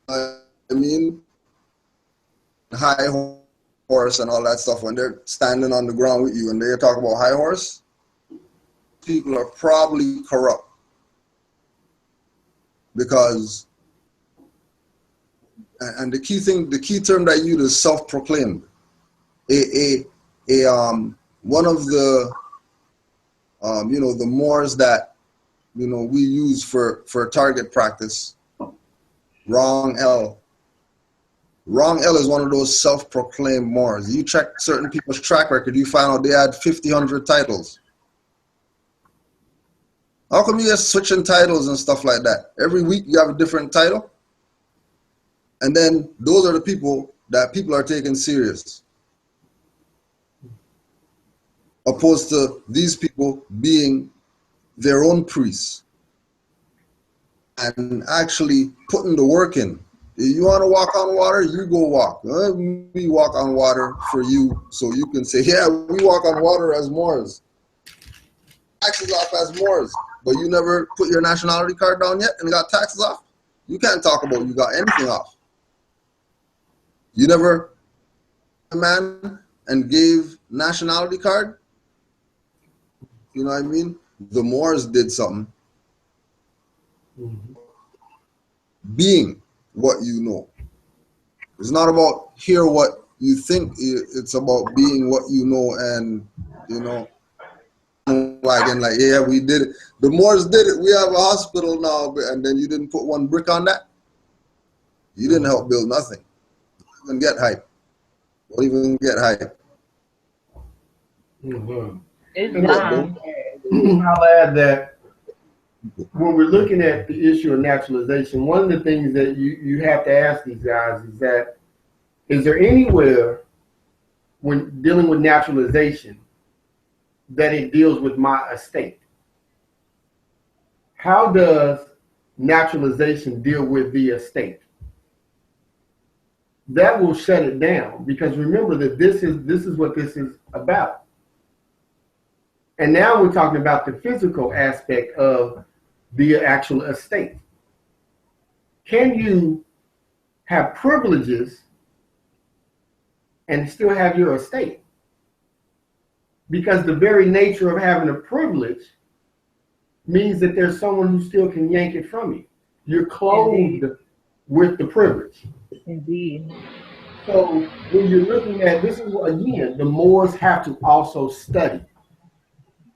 I mean, high horse and all that stuff, when they're standing on the ground with you and they talk about high horse, people are probably corrupt. Because, and the key term that you use is self-proclaimed. One of the, the Moors that, we use for target practice, Rahm'el. Rahm'el is one of those self-proclaimed Moors. You check certain people's track record, you find out they had 50, 100 titles. How come you're switching titles and stuff like that? Every week you have a different title? And then those are the people that people are taking serious. Opposed to these people being their own priests and actually putting the work in. If you want to walk on water, you go walk. We walk on water for you so you can say, yeah, we walk on water as Moors. Taxes off as Moors. But you never put your nationality card down yet and got taxes off? You can't talk about you got anything off. You never a man and gave nationality card? You know what I mean? The Moors did something. Being what you know. It's not about hear what you think. It's about being what you know and, like, yeah, we did it. The Moors did it. We have a hospital now, and then you didn't put one brick on that. You didn't help build nothing. Don't even get hype. Don't even get hype. I'll add that when we're looking at the issue of naturalization, one of the things that you have to ask these guys is that, is there anywhere when dealing with naturalization that it deals with my estate? How does naturalization deal with the estate? That will shut it down, because remember that this is what this is about. And now we're talking about the physical aspect of the actual estate. Can you have privileges and still have your estate? Because the very nature of having a privilege means that there's someone who still can yank it from you. You're clothed with the privilege. Indeed. So when you're looking at, this is, again, the Moors have to also study.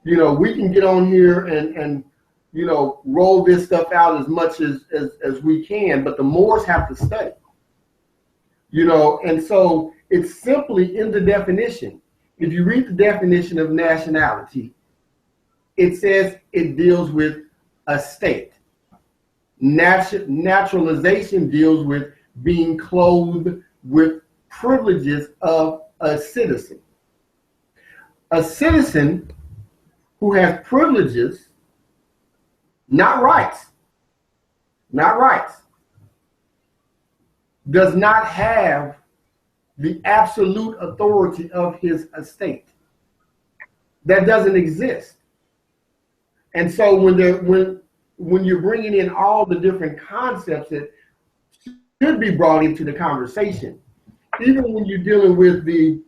We can get on here and roll this stuff out as much as we can, but the Moors have to study. And so it's simply in the definition. If you read the definition of nationality, it says it deals with a state. Naturalization deals with being clothed with privileges of a citizen. A citizen who has privileges, not rights, does not have the absolute authority of his estate. That doesn't exist. And so when you're bringing in all the different concepts that should be brought into the conversation, even when you're dealing with the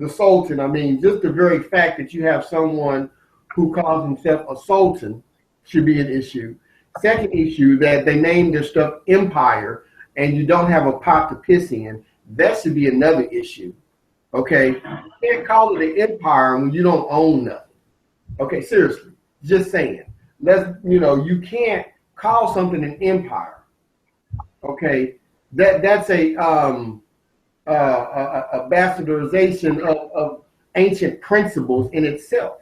sultan, I mean, just the very fact that you have someone who calls himself a sultan should be an issue. Second issue, that they name their stuff empire and you don't have a pot to piss in, that should be another issue. Okay, you can't call it an empire when you don't own nothing. Okay, seriously, just saying. You can't call something an empire. Okay, that's a bastardization of ancient principles in itself.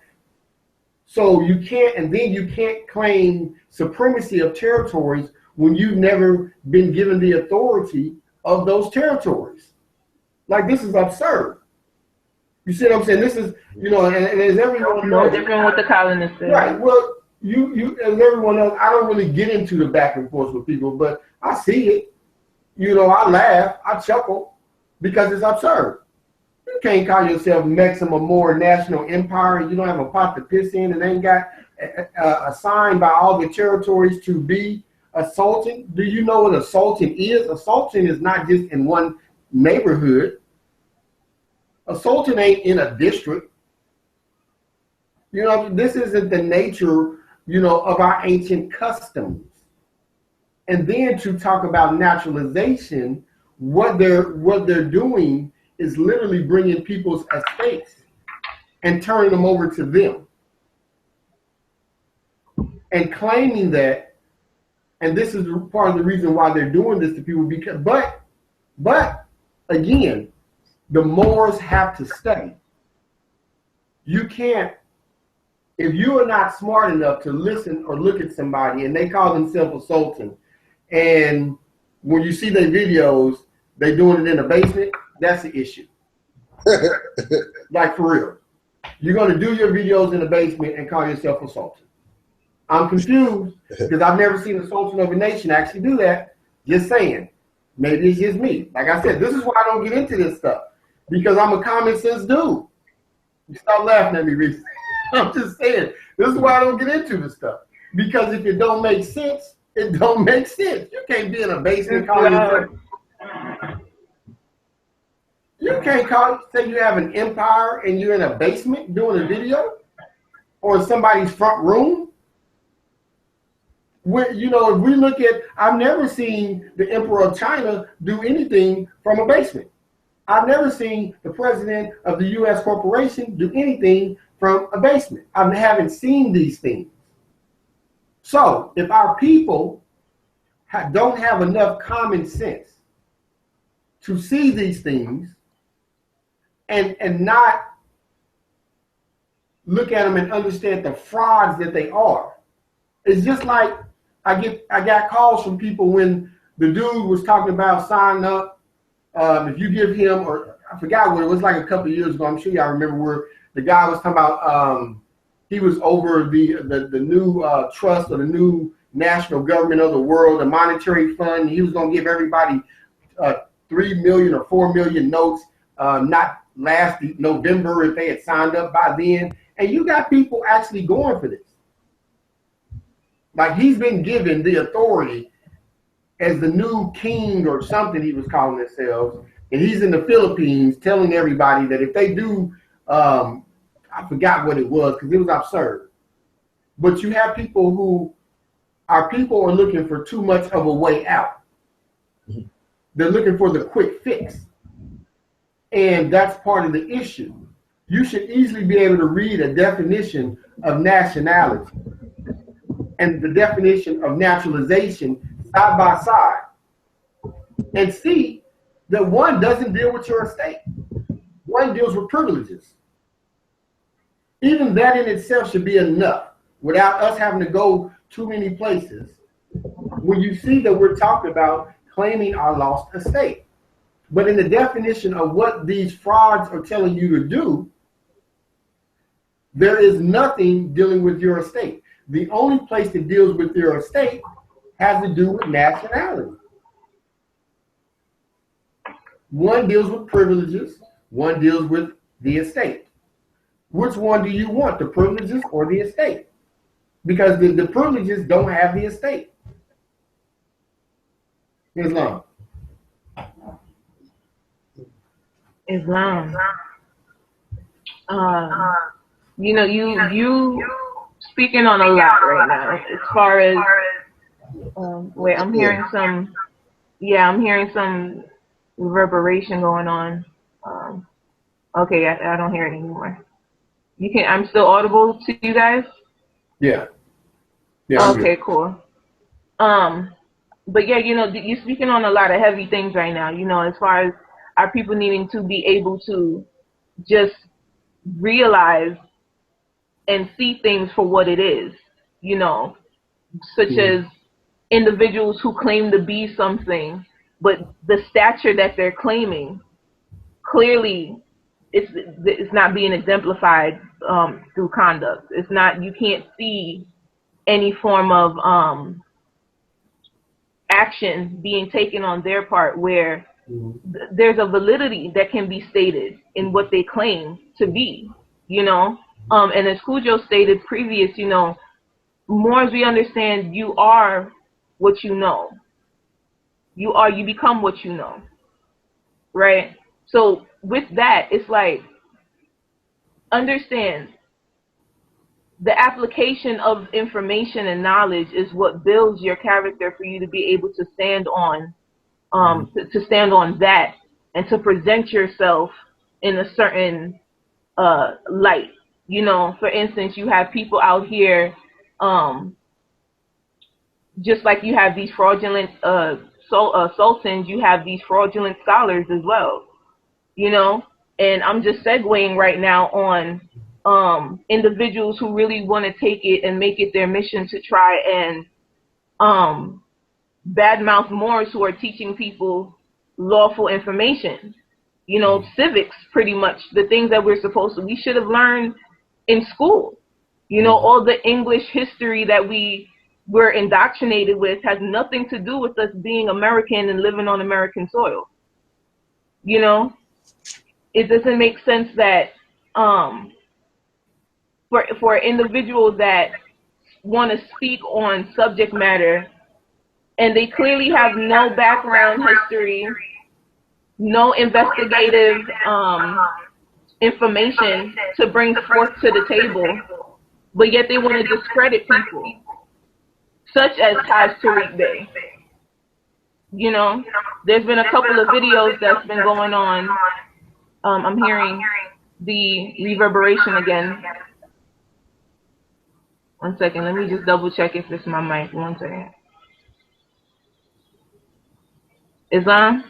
So you can't claim supremacy of territories when you've never been given the authority of those territories. Like, this is absurd. You see what I'm saying? This is, you know, and as everyone No knows, different what the colonists said. right? Well, you as everyone else, I don't really get into the back and forth with people, but I see it. You know, I laugh, I chuckle because it's absurd. You can't call yourself Maximum Moor National Empire and you don't have a pot to piss in and ain't got a sign by all the territories to be a sultan. Do you know what a sultan is? A sultan is not just in one neighborhood. A sultan ain't in a district. You know, this isn't the nature, you know, of our ancient customs. And then to talk about naturalization, what they're doing is literally bringing people's estates and turning them over to them and claiming that. And this is part of the reason why they're doing this to people. Because, but again, the Moors have to stay. You can't. If you are not smart enough to listen or look at somebody and they call themselves a sultan, and when you see their videos, they doing it in a basement, that's the issue. Like for real. You're going to do your videos in the basement and call yourself a sultan. I'm confused because I've never seen a sultan of a nation actually do that. Just saying. Maybe it's just me. Like I said, this is why I don't get into this stuff. Because I'm a common sense dude. You stop laughing at me, Reese. I'm just saying. This is why I don't get into this stuff. Because if it don't make sense, it don't make sense. You can't be in a basement calling yourself. You can't say you have an empire and you're in a basement doing a video or in somebody's front room. Where, you know, if we look at, I've never seen the Emperor of China do anything from a basement. I've never seen the president of the U.S. corporation do anything from a basement. I haven't seen these things. So if our people don't have enough common sense to see these things and not look at them and understand the frauds that they are, it's just like I got calls from people when the dude was talking about signing up. If you give him, or I forgot what it was, like a couple of years ago, I'm sure y'all remember, where the guy was talking about he was over the new trust or the new national government of the world, the monetary fund. He was going to give everybody 3 million or 4 million notes, not last November if they had signed up by then. And you got people actually going for this. Like he's been given the authority as the new king or something he was calling themselves. And he's in the Philippines telling everybody that if they do, I forgot what it was because it was absurd. But you have people who, our people are looking for too much of a way out. They're looking for the quick fix. And that's part of the issue. You should easily be able to read a definition of nationality and the definition of naturalization side by side and see that one doesn't deal with your estate. One deals with privileges. Even that in itself should be enough without us having to go too many places when you see that we're talking about claiming our lost estate. But in the definition of what these frauds are telling you to do, there is nothing dealing with your estate. The only place that deals with your estate has to do with nationality. One deals with privileges, one deals with the estate. Which one do you want, the privileges or the estate? Because the privileges don't have the estate. Islam. You know, you speaking on a lot right now as far as wait, I'm hearing some reverberation going on. Okay, I don't hear it anymore. I'm still audible to you guys? Yeah. Okay, cool. But yeah, you know, you're speaking on a lot of heavy things right now, you know, as far as our people needing to be able to just realize and see things for what it is, you know, such as individuals who claim to be something, but the stature that they're claiming clearly it's not being exemplified through conduct. It's not, you can't see any form of action being taken on their part where there's a validity that can be stated in what they claim to be, you know. And as Cujo stated previous, you know, more as we understand, you are what you know. You become what you know, right? So with that, it's like, understand the application of information and knowledge is what builds your character for you to be able to stand on, to stand on that and to present yourself in a certain light. You know, for instance, you have people out here, just like you have these fraudulent sultans, you have these fraudulent scholars as well, you know. And I'm just segueing right now on individuals who really want to take it and make it their mission to try and badmouth Moors who are teaching people lawful information, you know, civics, pretty much the things that we should have learned in school. You know, all the English history that we were indoctrinated with has nothing to do with us being American and living on American soil. You know, it doesn't make sense that for individuals that want to speak on subject matter and they clearly have no background history, no investigative information to bring forth to the table, but yet they want to discredit people, such as Taj Tariq Bey. You know, there's been a couple of videos that's been going on. I'm hearing the reverberation again. One second, let me just double check if it's my mic. One second. Islam?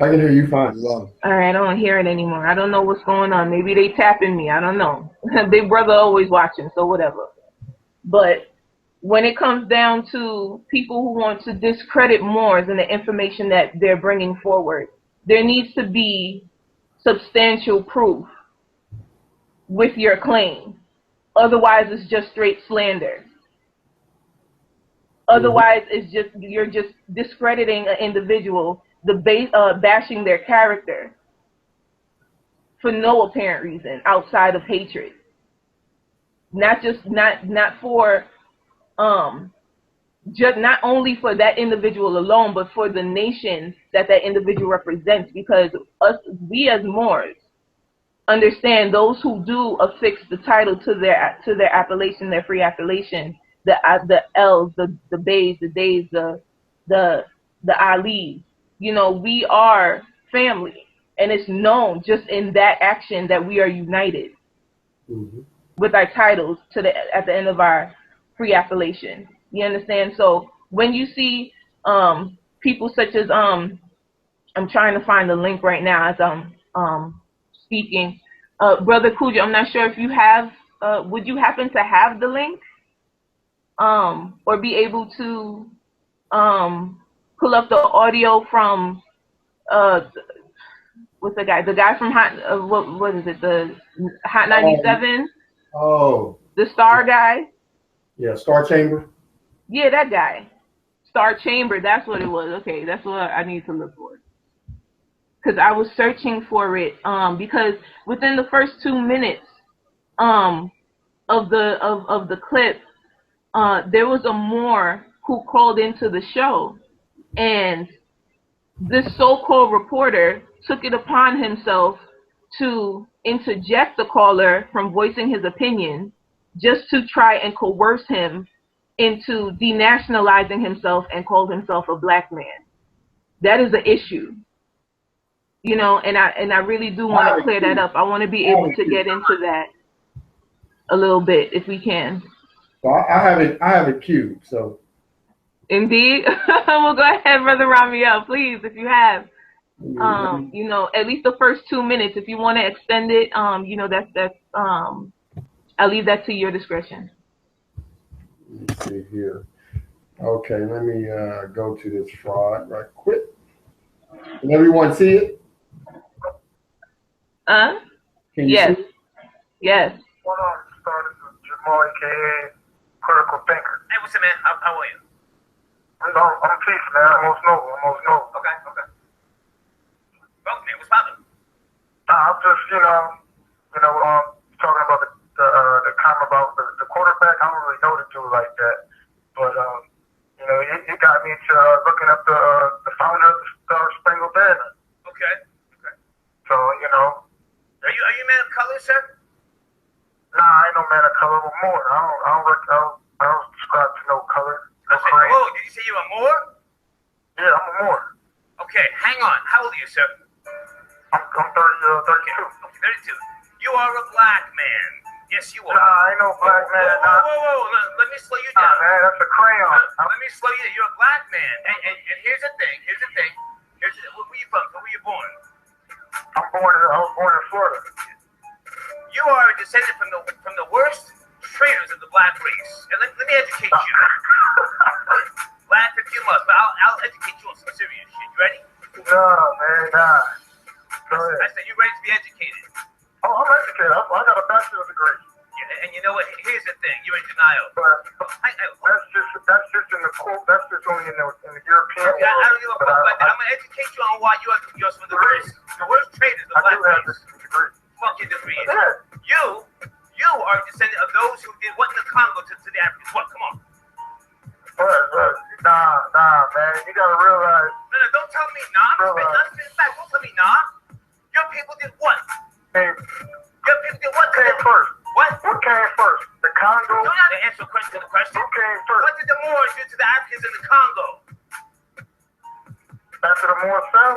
I can hear you fine. Islam. All right, I don't hear it anymore. I don't know what's going on. Maybe they tapping me. I don't know. Big brother always watching, so whatever. But when it comes down to people who want to discredit Moors and the information that they're bringing forward, there needs to be substantial proof with your claim. Otherwise, it's just straight slander. Otherwise, it's just, you're just discrediting an individual, bashing their character for no apparent reason outside of hatred. Not for just not only for that individual alone, but for the nation that individual represents. Because we as Moors understand those who do affix the title to their appellation, their free appellation, the L's, the Bays, the Days, the Alis. You know, we are family, and it's known just in that action that we are united with our titles at the end of our free appellation. You understand? So when you see people such as I'm trying to find the link right now as I'm speaking. Brother Cujo, I'm not sure if you have, would you happen to have the link? Or be able to pull up the audio from, what's the guy? The guy from what is it? The Hot 97? Oh. The Star guy? Yeah, Star Chamber. Yeah, that guy. Star Chamber, that's what it was. Okay, that's what I need to look for. Because I was searching for it, because within the first 2 minutes of the clip, there was a Moor who called into the show, and this so-called reporter took it upon himself to interject the caller from voicing his opinion, just to try and coerce him into denationalizing himself and called himself a black man. That is an issue. You know, and I really do want to clear that up. I want to be able to get into that a little bit if we can. So I have it queued. So indeed, well, go ahead, Brother Rahm'el, please, if you have. You know, at least the first 2 minutes. If you want to extend it, you know, that's I'll leave that to your discretion. Let me see here. Okay, let me go to this fraud right quick. Can everyone see it? Can you Yes. see? Yes. What up, sir? This is Jamal, aka Critical Thinker. Hey, what's up, man? How are you? I'm peace, man. Almost know. Okay. Well, man, what's poppin'? I'm just, talking about the comment about the quarterback. I don't really know the dude like that, but it got me to looking up the founder of the Star Spangled Banner. Okay. So, Are you a man of color, sir? nah, I ain't no man of color, but more. I don't subscribe to no color. No I said, cream. whoa, did you say you're a Moor? Yeah, I'm a Moor. Okay, hang on. How old are you, sir? I'm 32. Okay, 32. You are a black man. Yes, you are. Nah, I ain't no black man. Whoa. Let me slow you Nah, down. man, that's a crayon. Let me slow you down. You're a black man. And here's the thing. Where you from? Where were you born? I was born in Florida. You are a descendant from the worst traitors of the black race. And let me educate you. Laugh if you must, but I'll educate you on some serious shit. You ready? Nah, man, nah. Go I ahead. said you ready to be educated. Oh, I'm educated. I got a bachelor's degree. Yeah, and you know what? Here's the thing. You're in denial. But that's just in the quote. That's just only in the European Okay, I world. don't give a fuck about that. I'm gonna educate you on why you're some of the worst traitors of the I black do have race. this degree. Fuck your degree. Yeah. You are a descendant of those who did what in the Congo to the Africans. What? Come on. But, nah, man. You gotta realize. No, don't tell me nah. I'm spitting back. Don't tell me nah. Your people did what? Hey, Your people did what? what came first? What? What came first? The Congo? Don't have to answer the question. Who came first? What did the Moors do to the Africans in the Congo? After the Moor fell?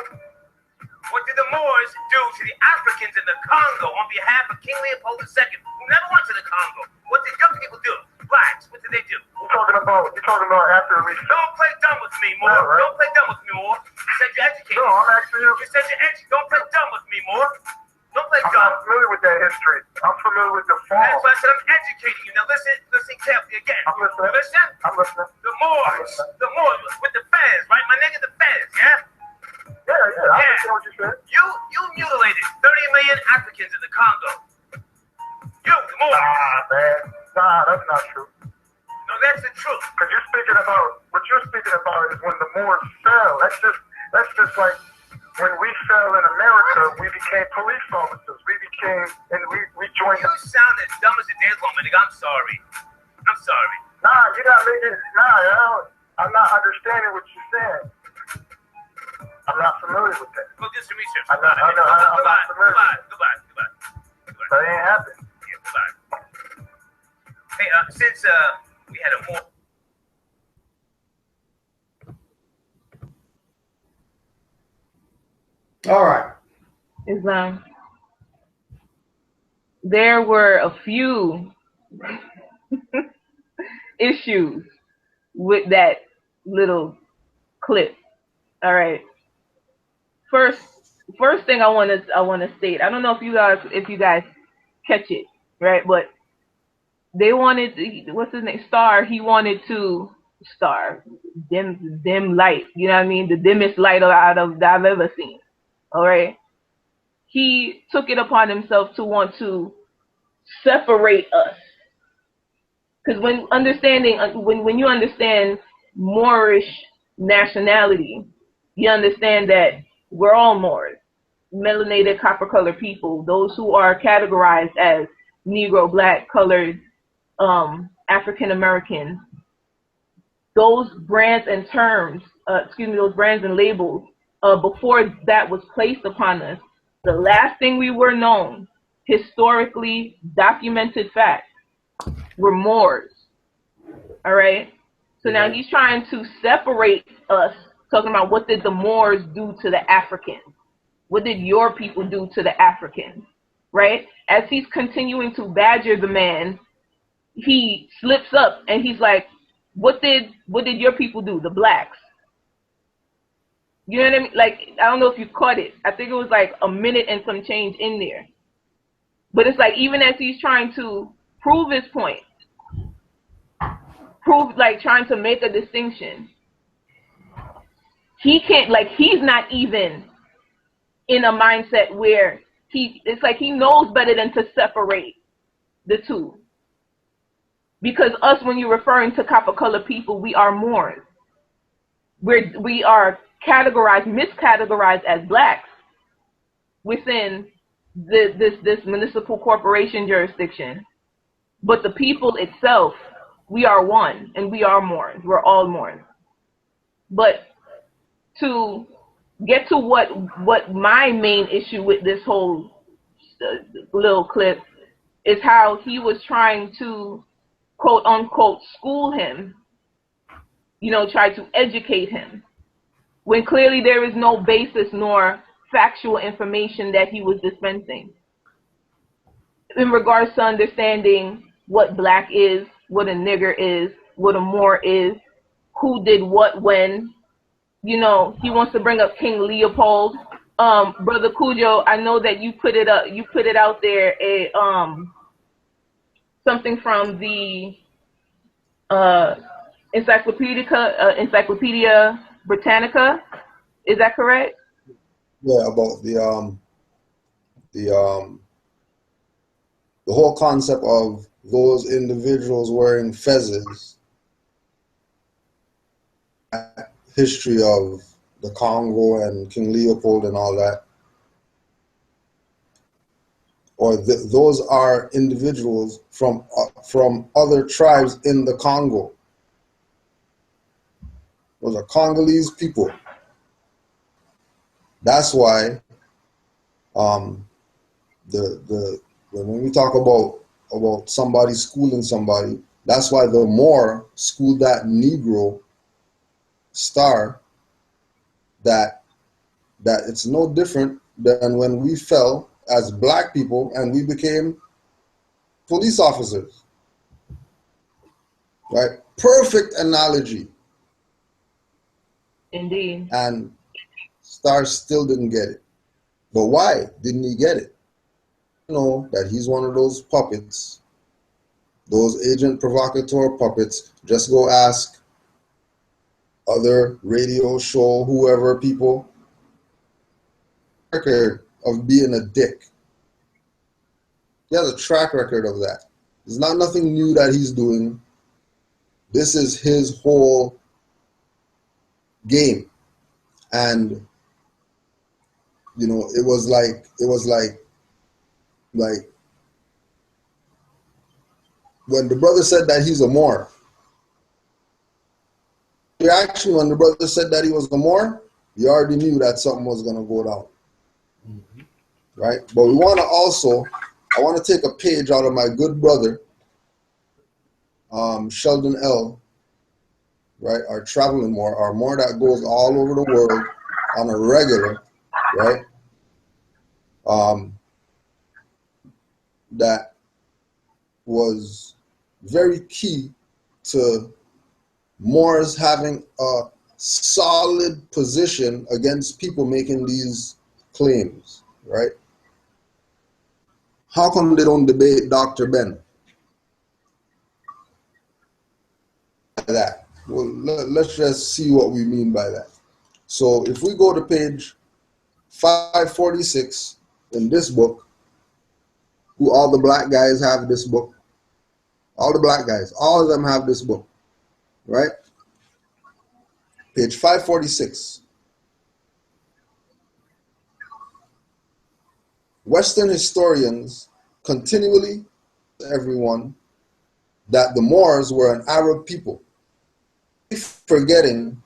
What did the Moors do to the Africans in the Congo on behalf of King Leopold II, who never went to the Congo? What did your people do? Blacks, what did they do? You're talking about after we fell? Don't play dumb with me, Moore. Yeah, right. Don't play dumb with me, Moore. You said you're educated. No, I'm asking you. You said you're educated. Don't play dumb with me, Moore. Don't play I'm dumb. not familiar with that history. I'm familiar with the fall. That's why I said I'm educating you. Now listen carefully again. I'm listening. You listen? I'm listening. The Moors with the feds, right? My nigga, the feds, yeah? Yeah, I understand what you said. You mutilated 30 million Africans in the Congo. You, the Moors. Nah, that's not true. No, that's the truth. Because what you're speaking about is when the Moors fell. That's just like when we fell in America, we became police officers. We joined. You sound as dumb as a dead woman, nigga. I'm sorry. Nah, you're not making. Nah, I'm not understanding what you're saying. I'm not familiar with that. Go do some research. I'm not familiar. Goodbye. That ain't happened. Yeah, goodbye. Hey, since we had a more. All right. Islam. There were a few issues with that little clip. All right. First thing I want to state. I don't know if you guys catch it, right? But they wanted, what's his name? Star. He wanted to dim light. You know what I mean? The dimmest light that I've ever seen. All right. He took it upon himself to want to separate us. Because when you understand Moorish nationality, you understand that we're all Moors, melanated, copper-colored people, those who are categorized as Negro, Black, colored, African American. Those brands and terms, those brands and labels, before that was placed upon us, the last thing we were known, historically documented fact, were Moors. All right? So now he's trying to separate us, talking about what did the Moors do to the Africans? What did your people do to the Africans? Right? As he's continuing to badger the man, he slips up and he's like, what did your people do? The blacks. You know what I mean? Like, I don't know if you caught it. I think it was like a minute and some change in there. But it's like, even as he's trying to prove his point, trying to make a distinction, he can't, like, he's not even in a mindset where it's like he knows better than to separate the two. Because us, when you're referring to copper colored people, we are Moors. We are miscategorized as blacks within this municipal corporation jurisdiction. But the people itself, we are one, and we are Moors. We're all Moors. But to get to what my main issue with this whole little clip is how he was trying to quote unquote school him, try to educate him, when clearly there is no basis nor factual information that he was dispensing in regards to understanding what black is, what a nigger is, what a Moor is, who did what when. He wants to bring up King Leopold. Brother Cujo, I know that you put it out there, something from the Encyclopedia Britannica. Is that correct? Yeah, about the whole concept of those individuals wearing fezzes, history of the Congo and King Leopold and all that, or those are individuals from other tribes in the Congo. Those are Congolese people. That's why when we talk about somebody schooling somebody, that's why the Moor schooled that Negro star, that it's no different than when we fell as black people and we became police officers. Right? Perfect analogy. Indeed. And Star still didn't get it. But why didn't he get it? That he's one of those puppets, those agent provocateur puppets. Just go ask other radio show, whoever people, record of being a dick. He has a track record of that. It's not nothing new that he's doing. This is his whole game. And it was like when the brother said that he's a Moor. Reaction when the brother said that he was a Moor, you already knew that something was going to go down. Mm-hmm. Right? But I want to take a page out of my good brother, Sheldon L., right? Our traveling Moor, our Moor that goes all over the world on a regular, right? That was very key to Moors having a solid position against people making these claims, right? How come they don't debate Dr. Ben? That. Well, let's just see what we mean by that. So if we go to page 546 in this book, who all the black guys have this book. All the black guys, all of them have this book, right? Page 546. Western historians continually tell everyone that the Moors were an Arab people, forgetting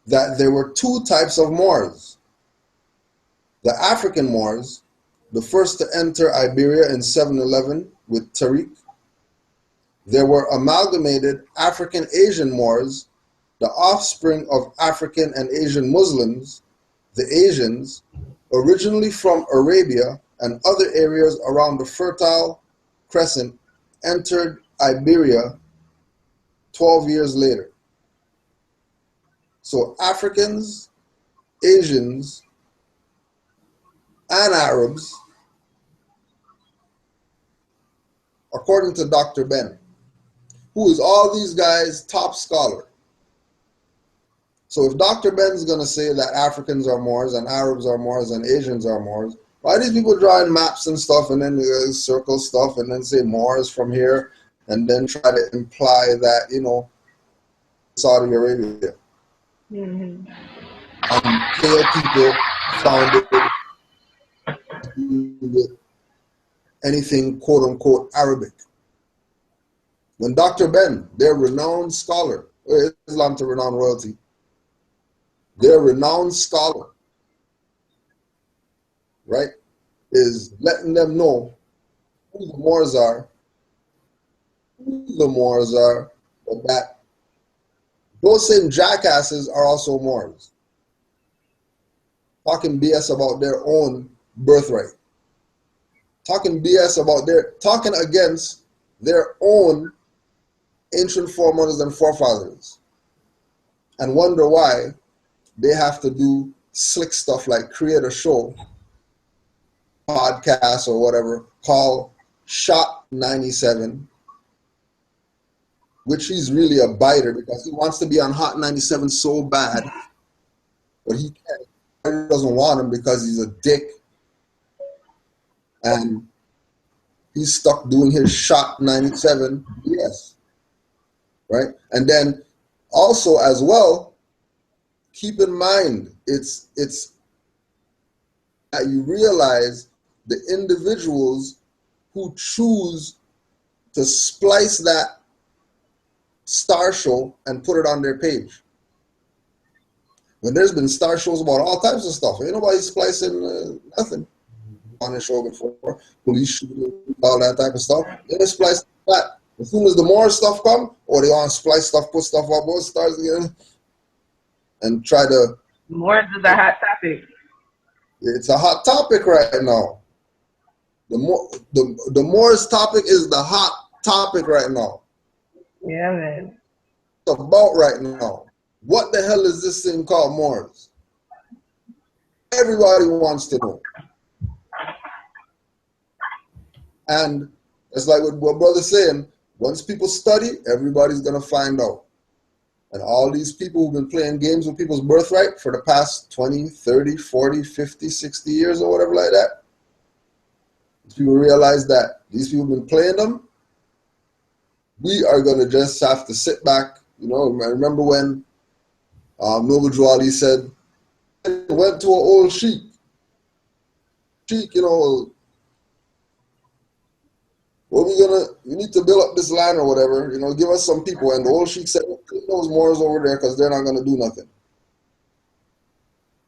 that there were two types of Moors. The African Moors, the first to enter Iberia in 711 with Tariq. There were amalgamated African Asian Moors, the offspring of African and Asian Muslims, the Asians, originally from Arabia and other areas around the Fertile Crescent, entered Iberia 12 years later. So Africans, Asians, and Arabs, according to Dr. Ben, who is all these guys' top scholar. So if Dr. Ben's going to say that Africans are Moors and Arabs are Moors and Asians are Moors, Why are these people drawing maps and stuff and then circle stuff and then say Moors from here and then try to imply that, you know, Saudi Arabia? Mm-hmm. And pale people founded with anything quote unquote Arabic. When Dr. Ben, their renowned scholar, Islam to renowned royalty, their renowned scholar, right, is letting them know who the Moors are, but that those same jackasses are also Moors. Talking BS about their own birthright. Talking BS about talking against their own ancient foremothers and forefathers. And wonder why they have to do slick stuff like create a show, podcast or whatever, called Shot 97, which he's really a biter because he wants to be on Hot 97 so bad, but he can't. He doesn't want him because he's a dick. And he's stuck doing his Shot 97 BS. Right? And then also as well, keep in mind, it's that you realize the individuals who choose to splice that star show and put it on their page. When there's been star shows about all types of stuff, ain't nobody splicing nothing on the show before. Police shooting, all that type of stuff. They splice that. As soon as the more stuff come, or they want to splice stuff, put stuff up, both stars again, and try to. Moors is a hot topic. It's a hot topic right now. The Moors topic is the hot topic right now. Yeah, man. It's about right now. What the hell is this thing called Moors? Everybody wants to know. And it's like what brother's saying, once people study, everybody's going to find out. And all these people who've been playing games with people's birthright for the past 20, 30, 40, 50, 60 years or whatever like that, people realize that these people have been playing them. We are going to just have to sit back. You know, I remember when Noble Jawali said, went to an old sheik. Sheik, you know, we need to build up this land or whatever, you know, give us some people. And the old sheik said, put those Moors over there because they're not going to do nothing.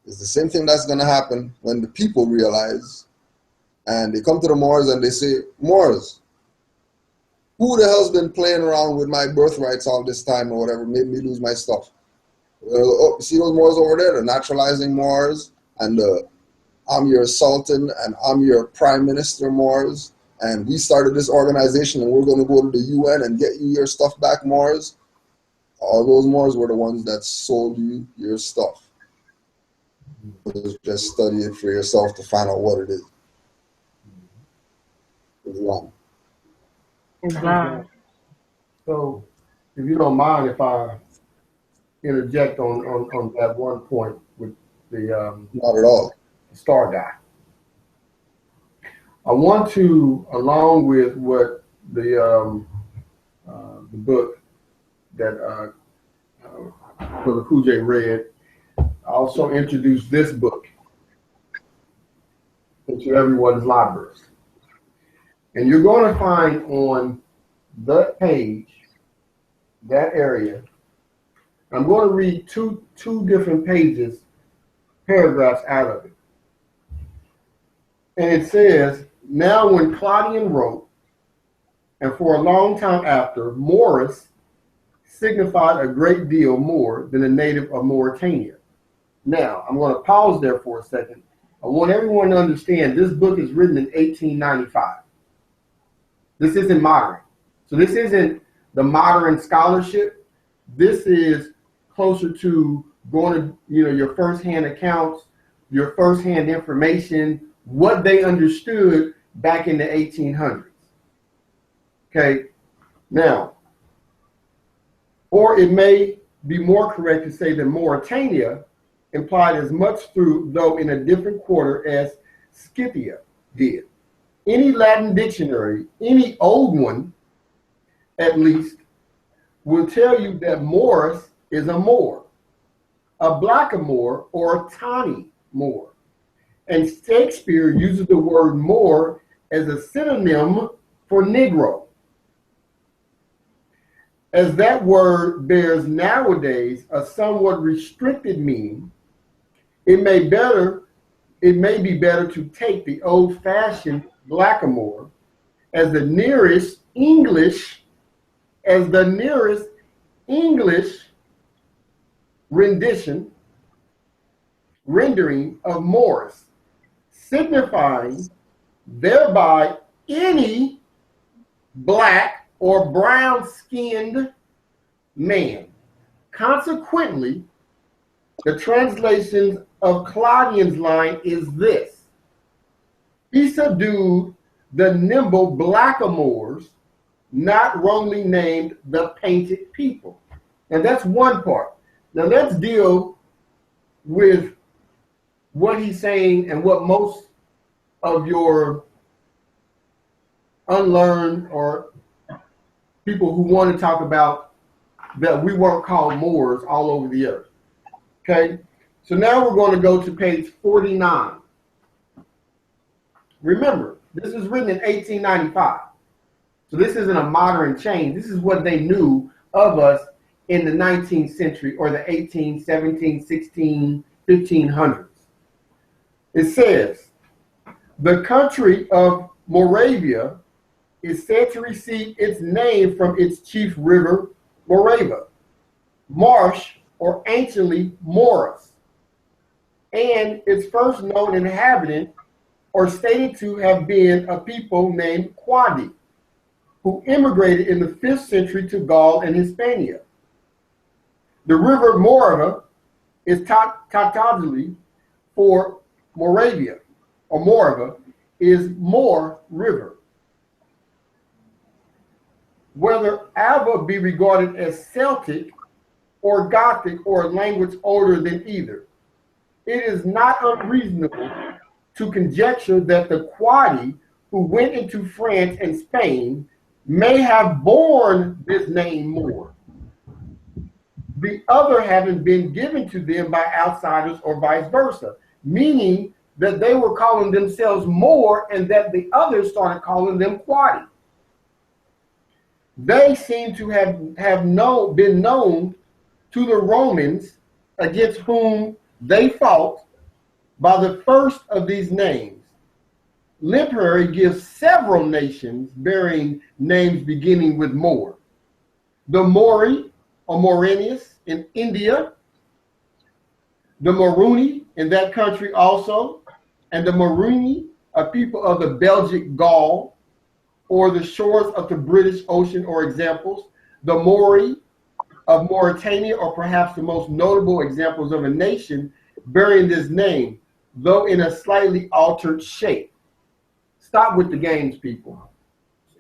It's the same thing that's going to happen when the people realize and they come to the Moors and they say, Moors, who the hell's been playing around with my birthrights all this time or whatever, made me lose my stuff? Oh, see those Moors over there, the naturalizing Moors, and I'm your Sultan and I'm your Prime Minister Moors, and we started this organization and we're going to go to the UN and get you your stuff back, Moors. All those Moors were the ones that sold you your stuff. Just study it for yourself to find out what it is. Islam. So, if you don't mind, if I interject on that one point with the not at all star guy, I want to, along with what the book that Brother Kujay read, also introduce this book into everyone's libraries. And you're going to find on the page, that area, I'm going to read two different pages, paragraphs out of it. And it says, now when Claudian wrote, and for a long time after, Moorish signified a great deal more than a native of Mauritania. Now, I'm going to pause there for a second. I want everyone to understand this book is written in 1895. This isn't modern. So this isn't the modern scholarship. This is closer to going to, your firsthand accounts, your firsthand information, what they understood back in the 1800s. Okay, now, or it may be more correct to say that Mauritania implied as much through, though in a different quarter, as Scythia did. Any Latin dictionary, any old one at least, will tell you that Moorish is a Moor, a blackamoor, or a tawny Moor. And Shakespeare uses the word Moor as a synonym for Negro. As that word bears nowadays a somewhat restricted meaning, it may be better to take the old-fashioned blackamoor as the nearest English rendering of Moorish, signifying thereby any black or brown-skinned man. Consequently, the translation of Claudian's line is this: he subdued the nimble blackamoors, not wrongly named the painted people. And that's one part. Now let's deal with what he's saying and what most of your unlearned or people who want to talk about that we weren't called Moors all over the earth. Okay, so now we're going to go to page 49. Remember, this was written in 1895. So this isn't a modern change. This is what they knew of us in the 19th century or the 18, 17, 16, 1500s. It says, the country of Moravia is said to receive its name from its chief river, Morava, marsh, or anciently Moris, and its first known inhabitant, or stated to have been a people named Quadi, who immigrated in the 5th century to Gaul and Hispania. The river Morava is tautologically for Moravia, or Morava, is Moor River. Whether Ava be regarded as Celtic or Gothic or a language older than either, it is not unreasonable to conjecture that the Quadi who went into France and Spain may have borne this name Moor, the other having been given to them by outsiders or vice versa, meaning that they were calling themselves Moor and that the others started calling them Quadi. They seem to have been known to the Romans, against whom they fought, by the first of these names. Lemprey gives several nations bearing names beginning with Moor. The Mori or Morenius in India, the Moruni in that country also, and the Moruni, a people of the Belgic Gaul, or the shores of the British Ocean, or examples. The Maori of Mauritania, or perhaps the most notable examples of a nation bearing this name, though in a slightly altered shape. Stop with the games, people.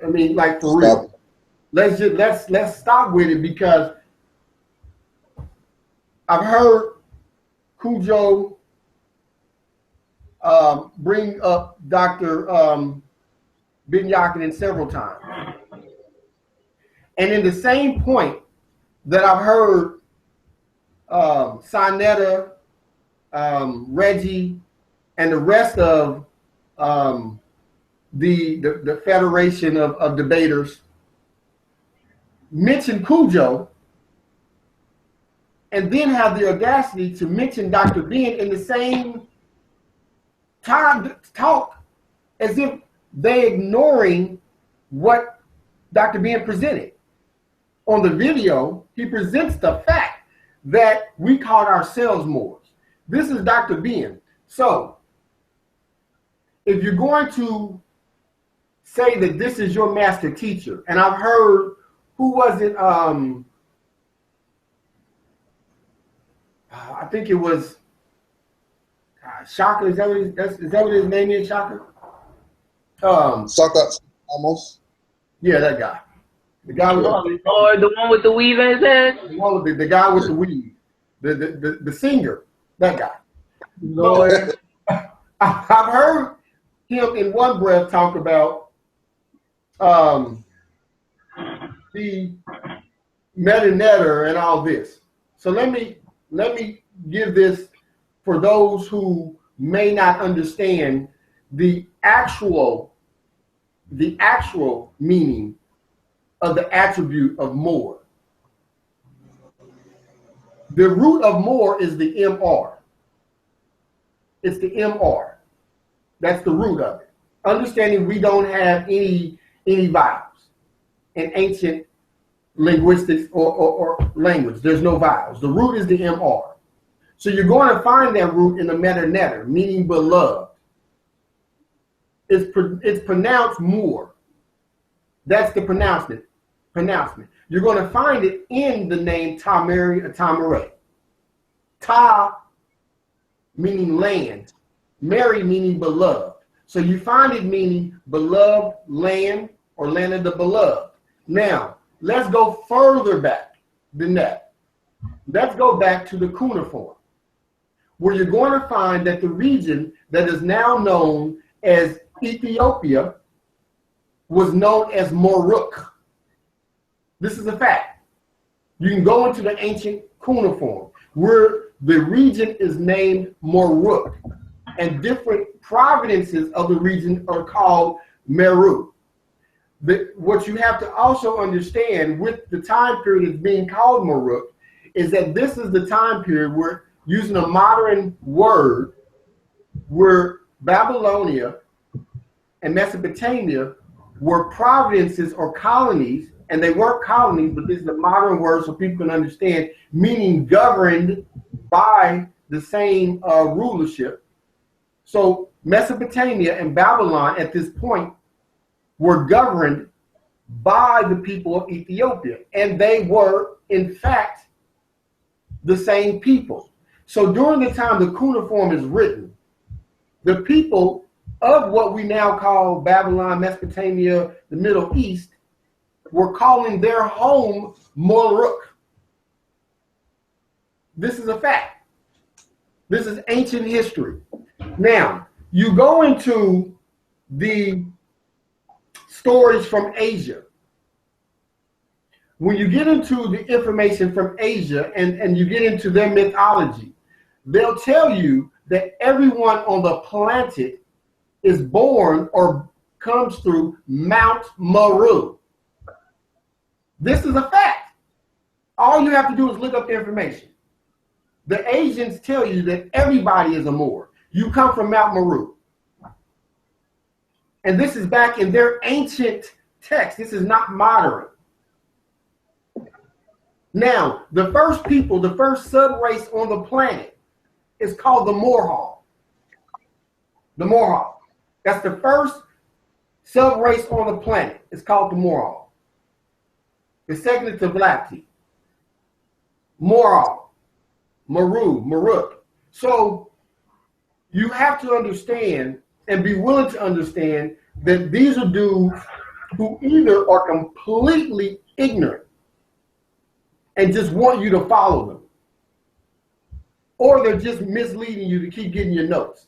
I mean, like, for real. Let's stop with it, because I've heard Cujo bring up Dr. Ben Yakinen several times. And in the same point that I've heard Sinetta, Reggie, and the rest of the Federation of Debaters mention Cujo, and then have the audacity to mention Dr. Ben in the same time talk, as if they ignoring what Dr. Ben presented. On the video, he presents the fact that we called ourselves Moors. This is Dr. Ben. So, if you're going to say that this is your master teacher, and I've heard, who was it? I think it was Shaka. Is that what his name is, Shaka? Shaka almost. Yeah, that guy. The guy with or the one with the weave in his head. The guy with the weave. The singer. That guy. Lord. I've heard him in one breath talk about the meta-netter and all this. So let me give this for those who may not understand the actual meaning of the attribute of Moor. The root of Moor is the MR. It's the MR. That's the root of it. Understanding we don't have any vowels in ancient linguistics or language. There's no vowels. The root is the MR. So you're going to find that root in the meta-netter, meaning beloved. It's pronounced Moor. That's the pronouncement. You're going to find it in the name Tamari or Tamaray. Ta meaning land, Mary meaning beloved. So you find it meaning beloved land or land of the beloved. Now, let's go further back than that. Let's go back to the cuneiform, where you're going to find that the region that is now known as Ethiopia was known as Moruk. This is a fact. You can go into the ancient cuneiform where the region is named Moruk, and different provinces of the region are called Meru. What you have to also understand with the time period that's being called Moruk is that this is the time period where, using a modern word, where Babylonia and Mesopotamia were provinces or colonies, and they weren't colonies, but this is the modern word so people can understand, meaning governed by the same rulership. So Mesopotamia and Babylon at this point were governed by the people of Ethiopia, and they were, in fact, the same people. So during the time the cuneiform is written, the people of what we now call Babylon, Mesopotamia, the Middle East, were calling their home Moruk. This is a fact. This is ancient history. Now, you go into the stories from Asia. When you get into the information from Asia and you get into their mythology, they'll tell you that everyone on the planet is born or comes through Mount Meru. This is a fact. All you have to do is look up the information. The Asians tell you that everybody is a Moor. You come from Mount Meru. And this is back in their ancient text. This is not modern. Now, the first people, the first sub-race on the planet is called the Moor. The Moor. That's the first sub-race on the planet. It's called the Moor. The second is the Vlati. Moor, Meru, Maruk. So you have to understand and be willing to understand that these are dudes who either are completely ignorant and just want you to follow them, or they're just misleading you to keep getting your notes.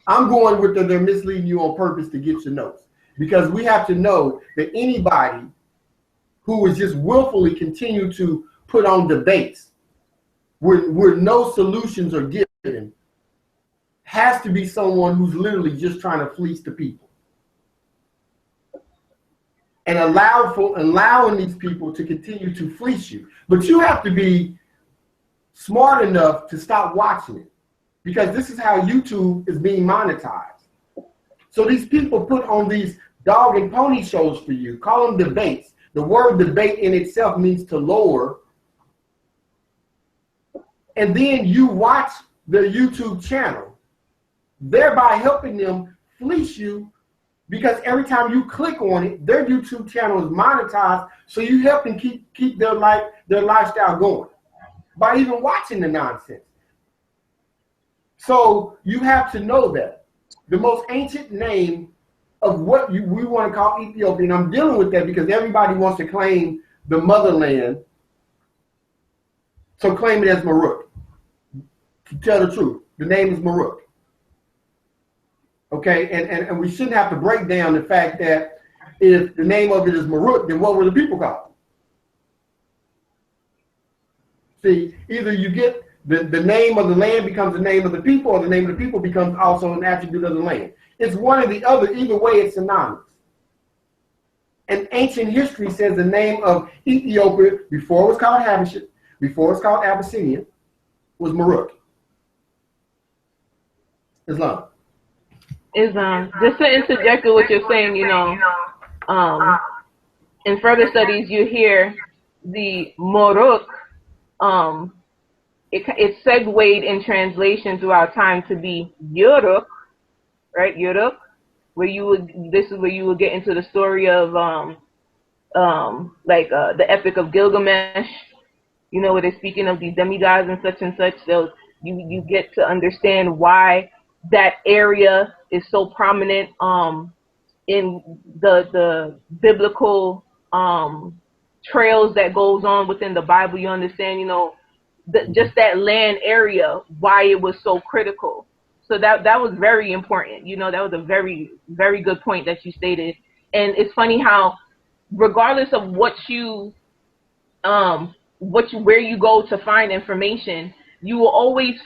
I'm going with they're misleading you on purpose to get your notes, because we have to know that anybody who is just willfully continue to put on debates where no solutions are given has to be someone who's literally just trying to fleece the people and allowing these people to continue to fleece you. But you have to be smart enough to stop watching it, because this is how YouTube is being monetized. So these people put on these dog and pony shows for you, call them debates. The word debate in itself means to lower. And then you watch their YouTube channel, thereby helping them fleece you, because every time you click on it, their YouTube channel is monetized, so you help them keep their lifestyle going by even watching the nonsense. So you have to know that the most ancient name of what we want to call Ethiopia, and I'm dealing with that because everybody wants to claim the motherland, so claim it as Maruk. To tell the truth, the name is Maruk. Okay, and we shouldn't have to break down the fact that if the name of it is Maruk, then what were the people called? See, either you get the name of the land becomes the name of the people, or the name of the people becomes also an attribute of the land. It's one or the other. Either way, it's synonymous. And ancient history says the name of Ethiopia, before it was called Habashite, before it was called Abyssinian, was Maruk. Islam. Just to interject with what you're saying, in further studies you hear the Moruk, it segued in translation throughout time to be Yuruk, right? Yuruk, this is where you would get into the story of the Epic of Gilgamesh, where they're speaking of these demigods and such. So you get to understand why that area is so prominent in the biblical trails that goes on within the Bible. You understand, just that land area, why it was so critical. So that was very important. That was a very, very good point that you stated. And it's funny how, regardless of where you go to find information, you will always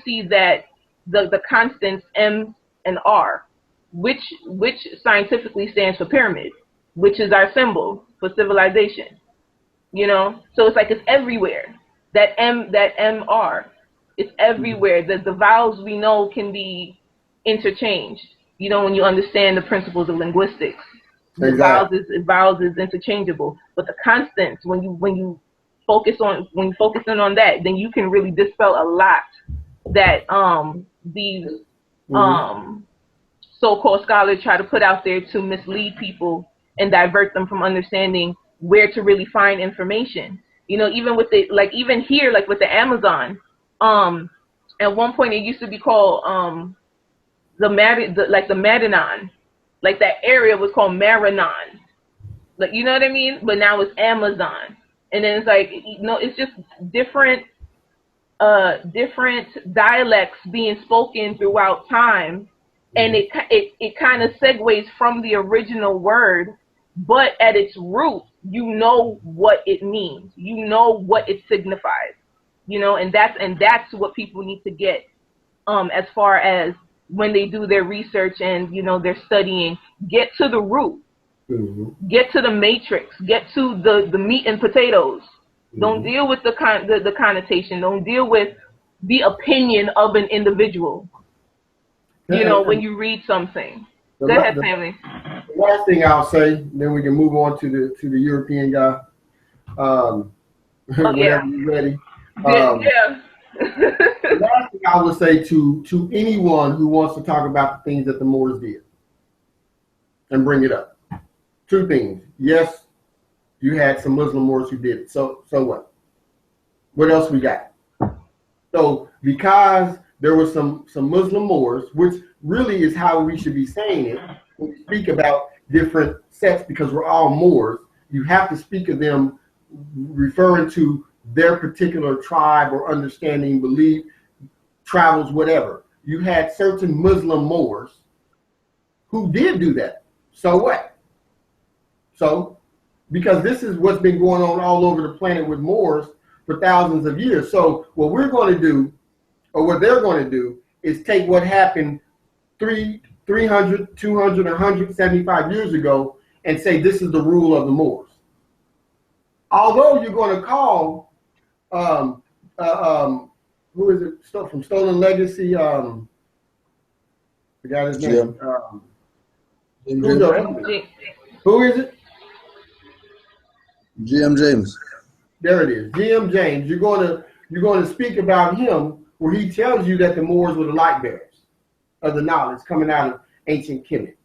see that the constants M and R, which scientifically stands for pyramid, which is our symbol for civilization. So it's like it's everywhere. That MR, it's everywhere. The vowels we know can be interchanged. When you understand the principles of linguistics, Exactly. vowels is interchangeable. But the constants, when you focus in on that, then you can really dispel a lot that these so-called scholars try to put out there to mislead people and divert them from understanding where to really find information. Even with even here, like with the Amazon, at one point it used to be called the Madanon, like that area was called Maranon, like, you know what I mean? But now it's Amazon, and then it's like, it's just different dialects being spoken throughout time, and it kind of segues from the original word, but at its root, what it means, what it signifies, and that's what people need to get as far as when they do their research and they're studying, get to the root, get to the matrix, get to the meat and potatoes. Don't deal with the connotation. Don't deal with the opinion of an individual. When you read something. Go ahead, Stanley. The last thing I'll say, then we can move on to the European guy. Whenever you're ready. Yeah. The last thing I would say to anyone who wants to talk about the things that the Moors did and bring it up. Two things. Yes, you had some Muslim Moors who did it. So what? What else we got? So because there were some Muslim Moors, which really is how we should be saying it when we speak about different sects, because we're all Moors, you have to speak of them referring to their particular tribe or understanding, belief, travels, whatever. You had certain Muslim Moors who did do that. So what? So, because this is what's been going on all over the planet with Moors for thousands of years. So what we're going to do, or what they're going to do, is take what happened 300, 200, 175 years ago and say this is the rule of the Moors. Although you're going to call, who is it from Stolen Legacy? I forgot his name. Who is it? G.M. James. There it is, G.M. James. You're going to speak about him, where he tells you that the Moors were the light bearers of the knowledge coming out of ancient Kemet.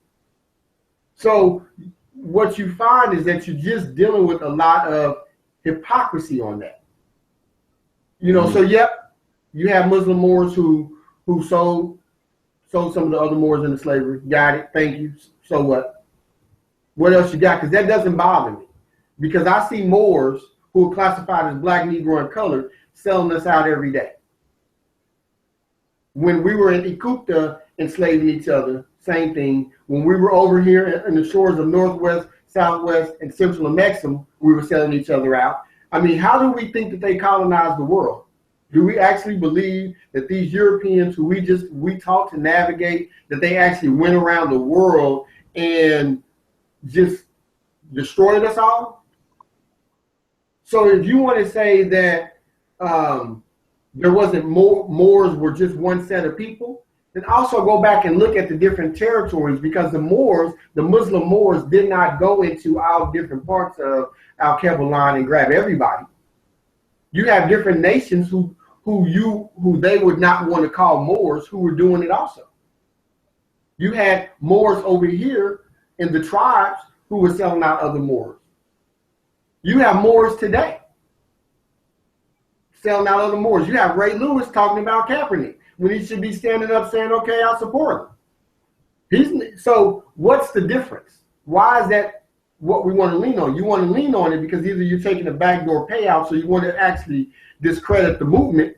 So what you find is that you're just dealing with a lot of hypocrisy on that. So yep, you have Muslim Moors who sold some of the other Moors into slavery. Got it. Thank you. So what? What else you got? Because that doesn't bother me. Because I see Moors who are classified as black, Negro, and colored selling us out every day. When we were in Ecupta enslaving each other. Same thing. When we were over here in the shores of Northwest, Southwest, and Central and Mexico, we were selling each other out. I mean, how do we think that they colonized the world? Do we actually believe that these Europeans who we taught to navigate, that they actually went around the world and just destroyed us all? So if you want to say that there wasn't Moors were just one set of people, then also go back and look at the different territories, because the Moors, the Muslim Moors, did not go into all different parts of Al-Kebalan and grab everybody. You have different nations who they would not want to call Moors who were doing it also. You had Moors over here in the tribes who were selling out other Moors. You have Moors today selling out other Moors. You have Ray Lewis talking about Kaepernick when he should be standing up saying, okay, I'll support him. So what's the difference? Why is that what we want to lean on? You want to lean on it because either you're taking a backdoor payout, so you want to actually discredit the movement,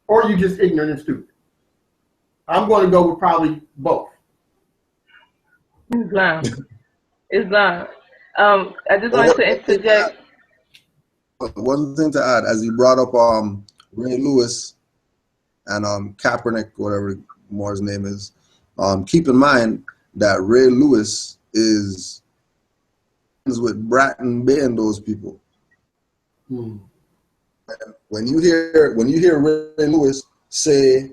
or you're just ignorant and stupid. I'm going to go with probably both. Islam. I just wanted to interject. One thing to add, as you brought up Ray Lewis and Kaepernick, whatever Moore's name is, keep in mind that Ray Lewis is with Bratton Bay and those people. And when you hear Ray Lewis say,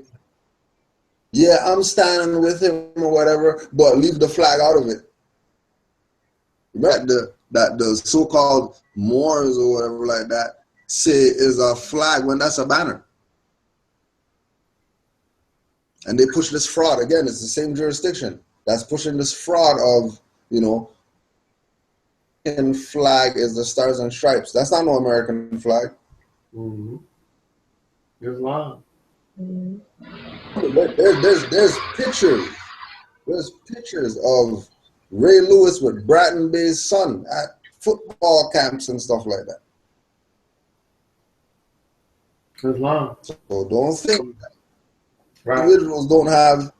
yeah, I'm standing with him or whatever, but leave the flag out of it. That the so-called Moors or whatever like that say is a flag when that's a banner. And they push this fraud. Again, it's the same jurisdiction that's pushing this fraud of, American flag is the stars and stripes. That's not no American flag. Mm-hmm. Islam. There's pictures. There's pictures of Ray Lewis with Bratton Bay's son at football camps and stuff like that. Islam. So don't think that individuals don't have,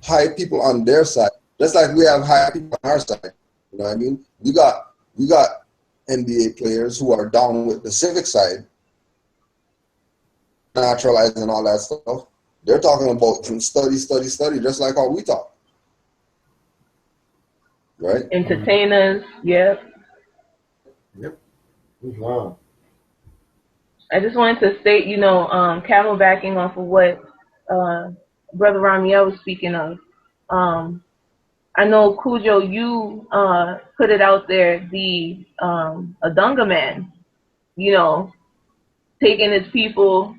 high people on their side. Just like we have high people on our side. You know what I mean? We got NBA players who are down with the civic side, naturalizing and all that stuff. They're talking about study, just like how we talk. Right? Entertainers, yep. Wow. I just wanted to state, camelbacking off of what Brother Rahm'el was speaking of. I know, Cujo, you put it out there, the Adunga man, taking his people,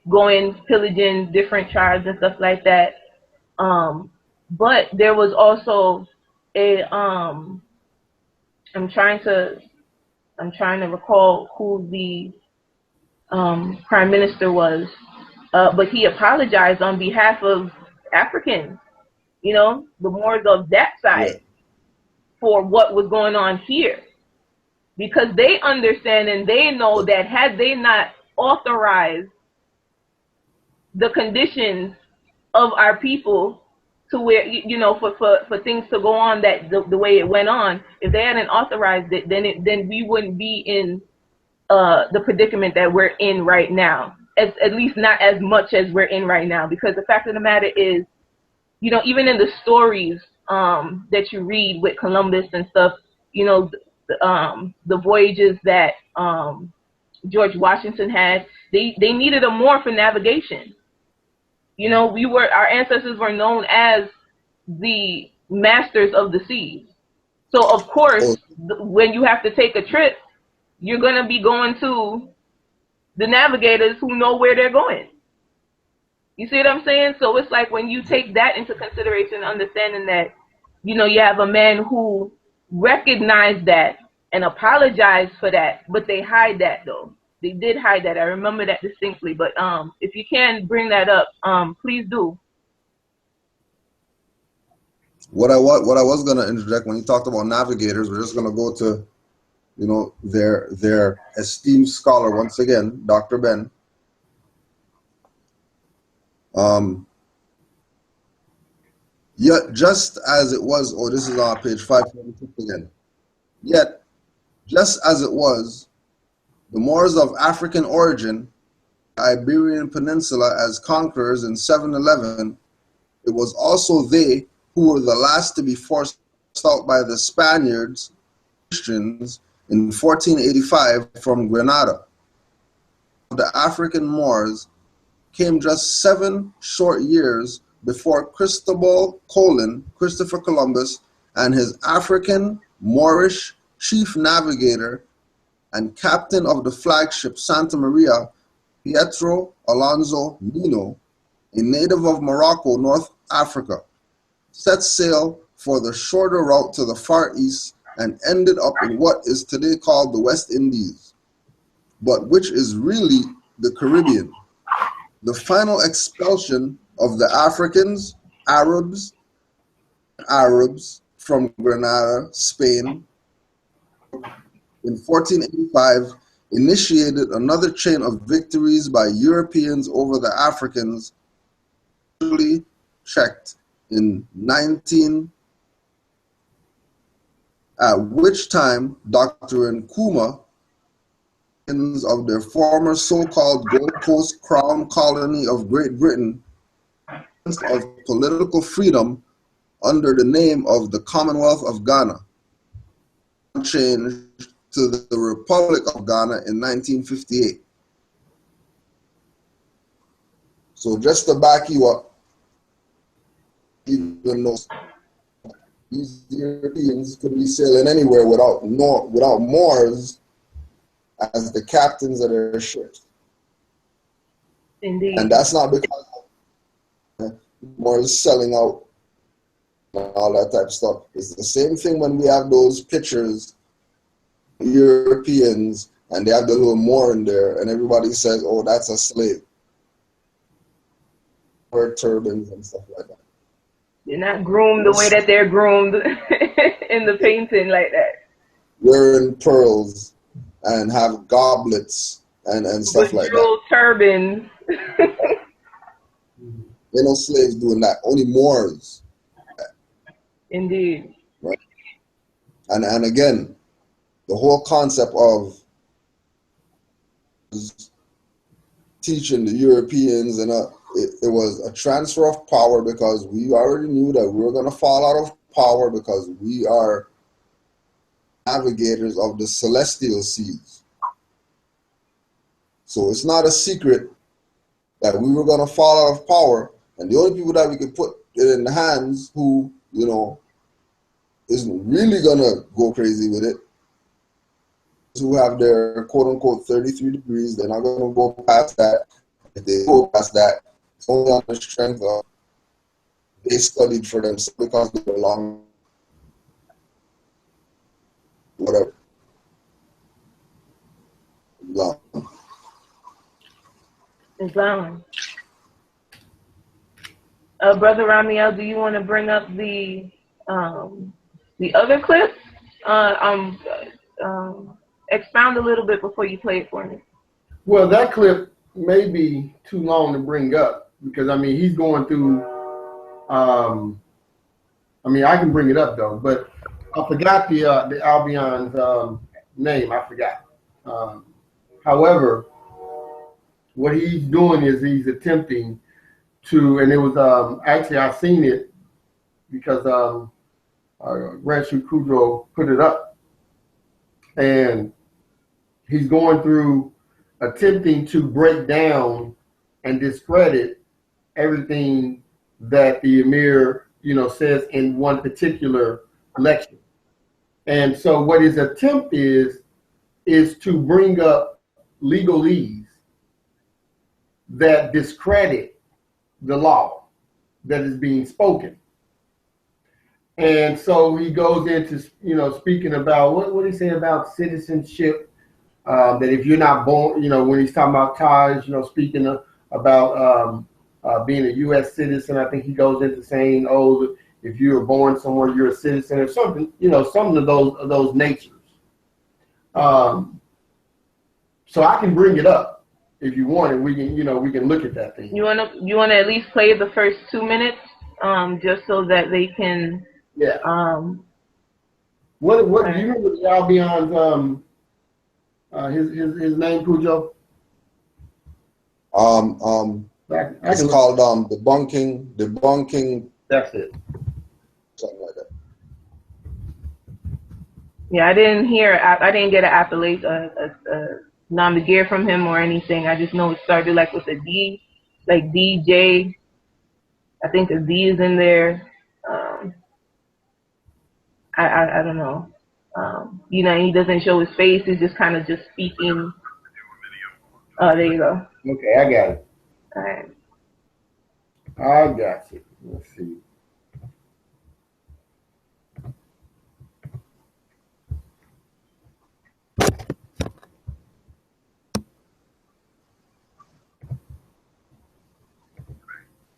going pillaging different tribes and stuff like that. But there was also a I'm trying to recall who the prime minister was, but he apologized on behalf of Africans, the Moors of that side, for what was going on here, because they understand and they know that had they not authorized the conditions of our people to where, for things to go on that the way it went on, if they hadn't authorized it, then we wouldn't be in the predicament that we're in right now, at least not as much as we're in right now. Because the fact of the matter is, even in the stories that you read with Columbus and stuff, the voyages that George Washington had, they needed a Moor for navigation. Our ancestors were known as the masters of the seas. So of course, when you have to take a trip, you're going to be going to the navigators who know where they're going. You see what I'm saying? So it's like when you take that into consideration, understanding that, you have a man who recognized that and apologized for that, but they hide that though. They did hide that. I remember that distinctly. But if you can bring that up, please do. What I was gonna interject when you talked about navigators, we're just gonna go to, their esteemed scholar once again, Dr. Ben. Yet, just as it was, oh, this is on page 526 again. Yet, just as it was, the Moors of African origin, the Iberian Peninsula as conquerors in 711, it was also they who were the last to be forced out by the Spaniards, Christians, in 1485 from Granada. The African Moors came just 7 short years before Christopher Columbus, and his African Moorish chief navigator and captain of the flagship Santa Maria, Pietro Alonso Nino, a native of Morocco, North Africa, set sail for the shorter route to the Far East and ended up in what is today called the West Indies, but which is really the Caribbean. The final expulsion of the Arabs from Granada, Spain, in 1485 initiated another chain of victories by Europeans over the Africans, checked in 19, at which time Dr. Nkrumah of their former so-called Gold Coast Crown colony of Great Britain of political freedom under the name of the Commonwealth of Ghana, changed to the Republic of Ghana in 1958. So just to back you up, even though these Europeans could be sailing anywhere without Moors as the captains of their ships. Indeed. And that's not because Moors selling out and all that type of stuff. It's the same thing when we have those pictures, Europeans, and they have the little Moor in there, and everybody says, oh, that's a slave. Or turbans and stuff like that. They're not groomed the way that they're groomed in the painting like that. Wearing pearls and have goblets and stuff like that. Turbans. There no slaves doing that. Only Moors. Indeed. Right. And again, the whole concept of teaching the Europeans and it was a transfer of power, because we already knew that we were going to fall out of power because we are navigators of the celestial seas. So it's not a secret that we were going to fall out of power, and the only people that we could put it in the hands who, you know, isn't really going to go crazy with it, who have their quote-unquote 33 degrees. They're not going to go past that. If they go past that, it's only on the strength of they studied for themselves because they belong, whatever. Islam. Brother Rahm'el, do you want to bring up the other clip? Expound a little bit before you play it for me. Well, that clip may be too long to bring up because, I mean, he's going through, I mean, I can bring it up though, but I forgot the Albion's name. I forgot. However, what he's doing is he's attempting to, and it was actually I seen it because Ranchu Kudro put it up, and he's going through attempting to break down and discredit everything that the Emir, you know, says in one particular lecture. And so what his attempt is to bring up legalese that discredit the law that is being spoken. And so he goes into, you know, speaking about what he say about citizenship, that if you're not born, you know, when he's talking about ties, you know, speaking about being a U.S. citizen, I think he goes into saying, oh, if you were born somewhere, you're a citizen or something, you know, something of those natures. So I can bring it up if you want, and we can, you know, we can look at that thing. You wanna at least play the first 2 minutes just so that they can. Yeah. Um, What do you remember y'all beyond his name, Cujo? It's called debunking. That's it. Something like that. Yeah, I didn't hear. I didn't get an appellate, nom de guerre from him or anything. I just know it started like with a D, like DJ. I think a D is in there. I don't know. You know, he doesn't show his face. He's just kind of just speaking. Oh, there you go. Okay, I got it. All right. I got you. Let's see.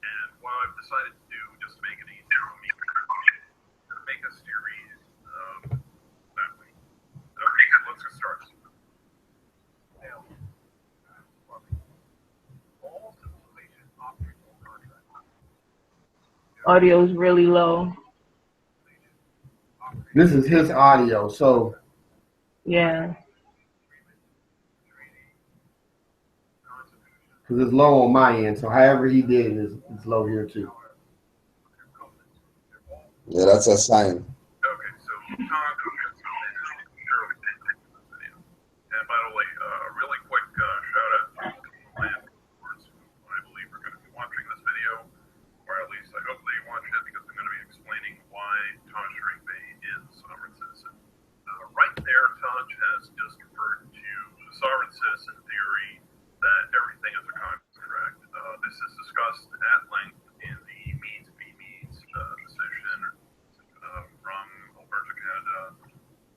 And what I've decided to do, just to make it easier on me, to make a series that way. Okay, let's get started. Now, all civilization operates on contract. Audio is really low. This is his audio, so Yeah. because it's low on my end, so however he did it is low here too. Yeah, that's a sign. Okay, so and by the way, a really quick shout out to the landlords who I believe are going to be watching this video, or at least I hope they watch it, because I'm going to be explaining why Taj Sharif Bey is a sovereign citizen. Right there, Taj has just referred to the sovereign citizen theory that everything is a contract. This is discussed at length in the Medes v. Medes decision from Alberta, Canada,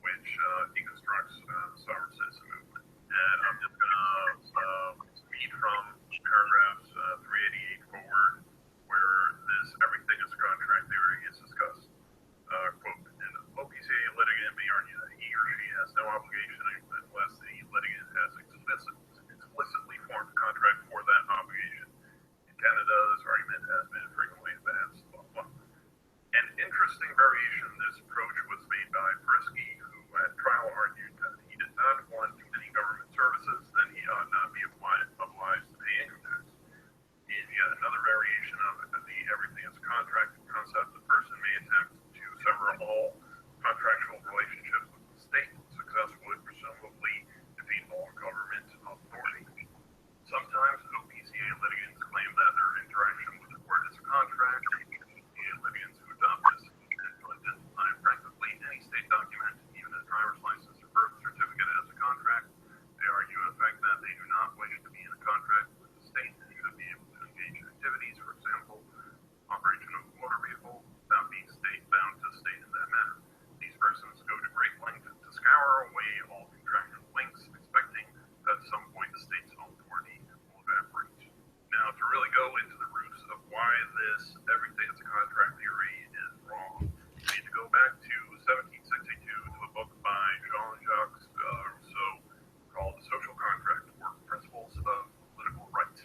which deconstructs the sovereign citizen movement. And I'm just going to read from paragraphs 388 forward, where this everything is a contract theory is discussed. Quote, an OPCA litigant may argue that he or she has no obligation unless the litigant has explicitly formed a contract for that obligation. In Canada, this argument has been frequently advanced. Blah, blah. An interesting variation of this approach was made by Frisky, who at trial argued that he did not want any government services, then he ought not be obliged to pay income tax. In yet another variation of the everything is a contract concept, the person may attempt to sever all contractual relationships with the state, successfully, presumably defeat all government authority. Sometimes OPCA litigants claim that their interaction with the court is a contract. OPCA litigants who adopt this to identify practically any state document, even a driver's license or birth certificate, as a contract. They argue, in effect, that they do not wish to be in a contract with the state and should be able to engage in activities, for example, operation of a motor vehicle, without being bound to the state in that manner. These persons go to great length to scour away all contractual links, expecting that at some point the state's authority will evaporate. Now, to really go into the roots of why this everything is a contract theory is wrong, we need to go back to 1762 to a book by Jean-Jacques Rousseau called The Social Contract, or Principles of Political Right.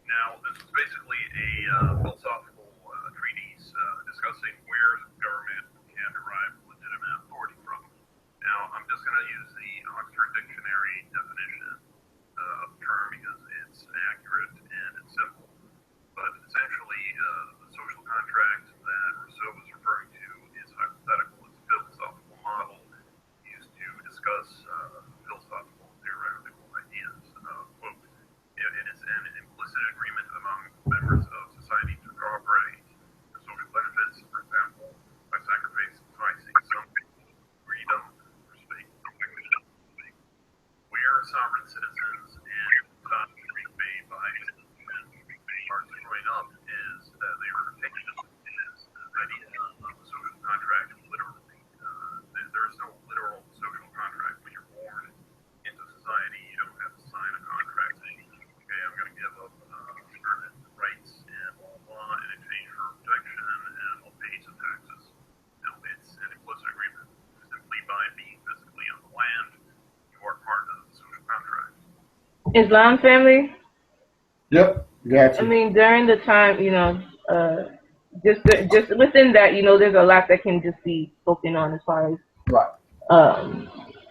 Now, this is basically a philosophical treatise discussing where government can derive legitimate authority from. Now, I'm just going to use the Oxford Dictionary definition of the term because it's accurate and it's simple. But essentially, the social contract that Rousseau was referring to is hypothetical. It's a philosophical model used to discuss philosophical theoretical ideas. Quote, it is an implicit agreement among members of society to cooperate for social benefits, for example, by sacrificing some freedom for state. Where sovereign citizens and Taj Sharif Bey by are screwing up is that they were taking this idea of a social contract literally. There is no literal social contract. When you're born into society, you don't have to sign a contract saying, okay, I'm going to give up certain rights and blah, blah, in exchange for protection, and I'll pay some taxes. No, it's an implicit agreement. Simply by being physically on the land, you are part of the social contract. Islam family. Yep, gotcha. I mean, during the time, just within that, you know, there's a lot that can just be spoken on as far as Right.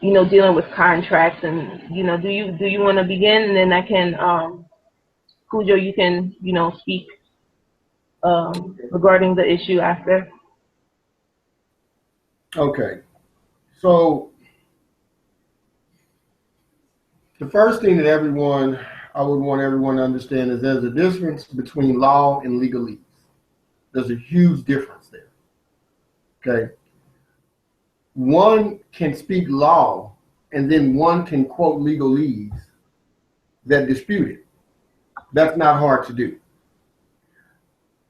you know, dealing with contracts. And you know, do you want to begin, and then I can Cujo, you can, you know, speak regarding the issue after. Okay. So the first thing that I would want everyone to understand is there's a difference between law and legalese. There's a huge difference there. Okay. One can speak law and then one can quote legalese that dispute it. That's not hard to do.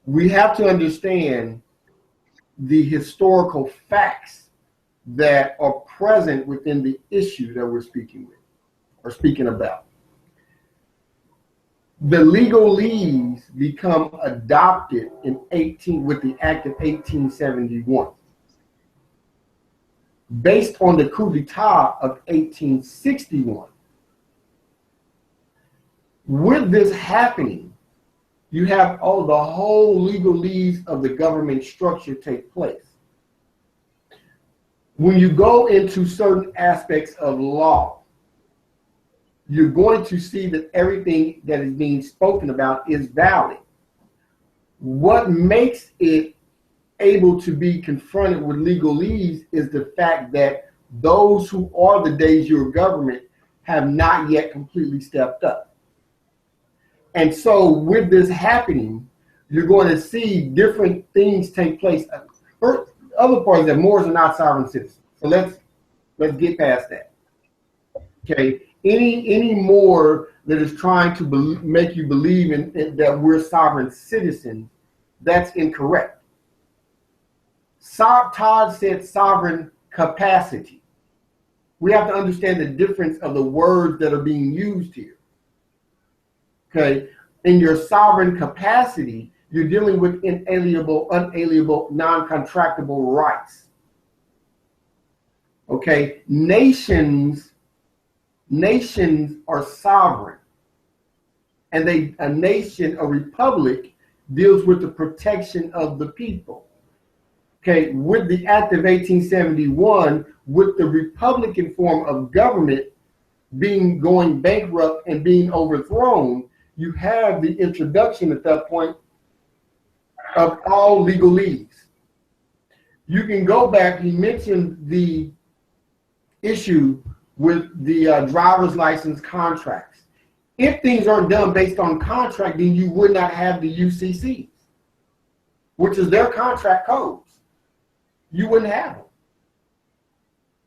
We have to understand the historical facts that are present within the issue that we're speaking with or speaking about. The legalese become adopted with the Act of 1871. Based on the coup d'etat of 1861. With this happening, you have the whole legalese of the government structure take place. When you go into certain aspects of law, you're going to see that everything that is being spoken about is valid. What makes it able to be confronted with legalese is the fact that those who are the de jure government have not yet completely stepped up. And so with this happening, you're going to see different things take place. Other parts that Moors are not sovereign citizens. So let's get past that. Okay, any Moor that is trying to make you believe in that we're sovereign citizens, that's incorrect. Todd said sovereign capacity. We have to understand the difference of the words that are being used here. Okay, in your sovereign capacity, you're dealing with inalienable, unalienable, non-contractable rights. Okay, nations are sovereign, and a nation, a republic, deals with the protection of the people. Okay, with the Act of 1871, with the Republican form of government going bankrupt and being overthrown, you have the introduction at that point of all legalese. You can go back, he mentioned the issue with the driver's license contracts. If things aren't done based on contract, then you would not have the UCCs, which is their contract codes. You wouldn't have them.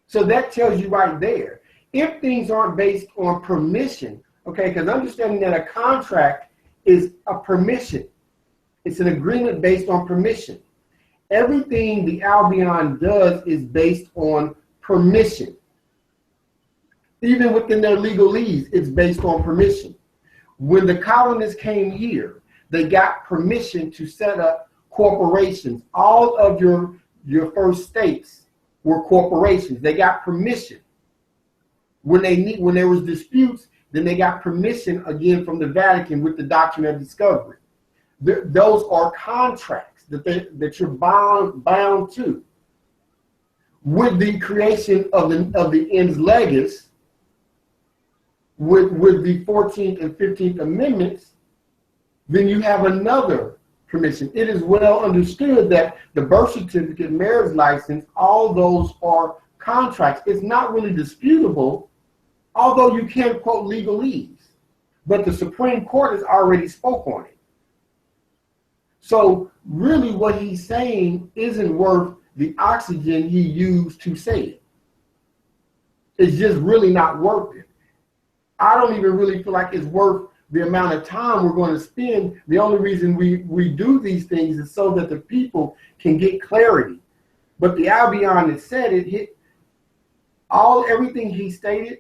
So that tells you right there. If things aren't based on permission, okay, because understanding that a contract is a permission. It's an agreement based on permission. Everything the Albion does is based on permission. Even within their legalese, it's based on permission. When the colonists came here, they got permission to set up corporations. All of your first states were corporations. They got permission. When there was disputes, then they got permission again from the Vatican with the Doctrine of Discovery. Those are contracts that you're bound to. With the creation of the ens legis, with the 14th and 15th Amendments, then you have another permission. It is well understood that the birth certificate, marriage license, all those are contracts. It's not really disputable, although you can quote legalese. But the Supreme Court has already spoke on it. So really what he's saying isn't worth the oxygen he used to say it. It's just really not worth it. I don't even really feel like it's worth the amount of time we're going to spend. The only reason we do these things is so that the people can get clarity. But the Albion that said it, everything he stated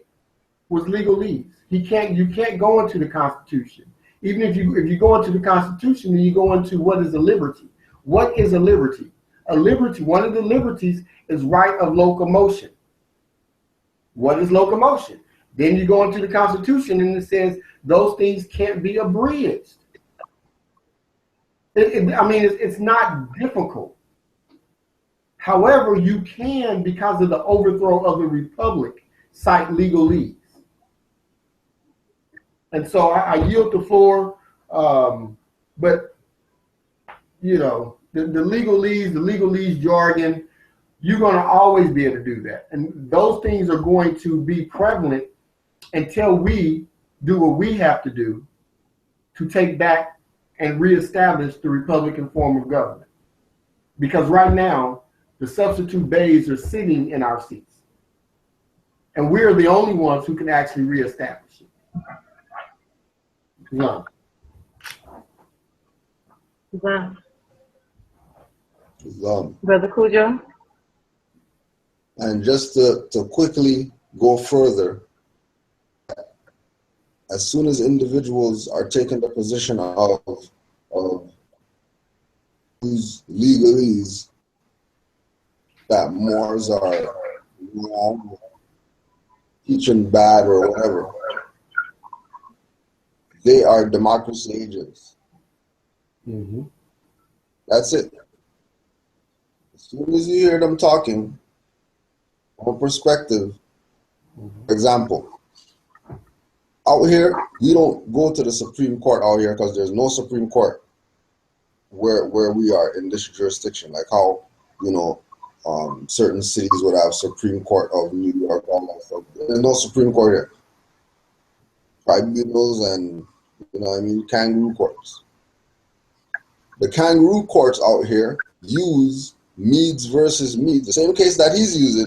was legalese. You can't go into the Constitution. Even if you go into the Constitution, then you go into what is a liberty. What is a liberty? A liberty, one of the liberties is right of locomotion. What is locomotion? Then you go into the Constitution and it says those things can't be abridged. I mean, it's not difficult. However, you can, because of the overthrow of the republic, cite legalese. And so I yield the floor, but you know, the legalese jargon, you're going to always be able to do that. And those things are going to be prevalent until we do what we have to do to take back and reestablish the Republican form of government. Because right now, the substitute bays are sitting in our seats. And we're the only ones who can actually reestablish it. No. Brother Cujo? And just to quickly go further, as soon as individuals are taking the position of whose legalese that Moors are wrong, teaching bad or whatever, they are democracy agents. Mm-hmm. That's it. As soon as you hear them talking, from a perspective, for example, out here, we don't go to the Supreme Court out here because there's no Supreme Court where we are in this jurisdiction. Like how, you know, certain cities would have Supreme Court of New York, all that stuff. There's no Supreme Court here. Tribunals and, you know what I mean, kangaroo courts. The kangaroo courts out here use Meads versus Meads, the same case that he's using,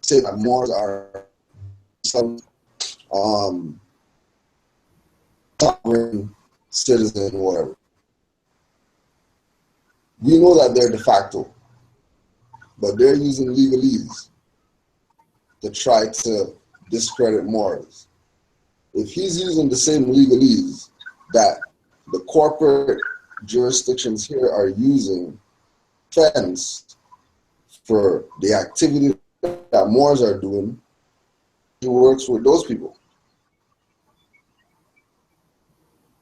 say that Moors are some sovereign citizen or whatever. We know that they're de facto, but they're using legalese to try to discredit Moors. If he's using the same legalese that the corporate jurisdictions here are using defense for the activity that Moors are doing, he works with those people.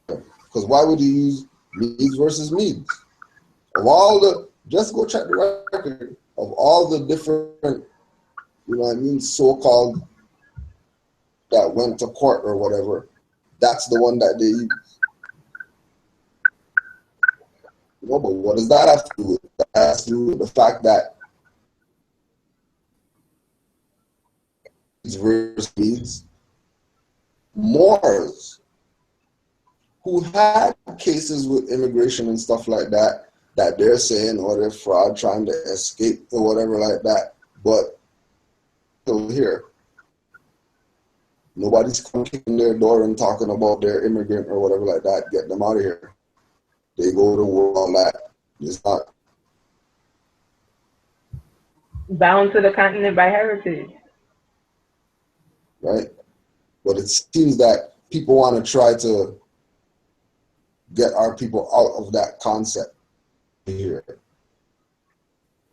Because why would you use Meads versus Meads? Of all the, just go check the record of all the different, you know what I mean, so-called that went to court or whatever, that's the one that they use. You know, but what does that have to do with? That has to do with the fact that versus Meads, Moors who had cases with immigration and stuff like that, that they're saying, or they're fraud, trying to escape or whatever like that, but still here. Nobody's coming kicking their door and talking about their immigrant or whatever like that, get them out of here. They go to war on that. It's not bound to the continent by heritage. Right? But it seems that people want to try to get our people out of that concept here.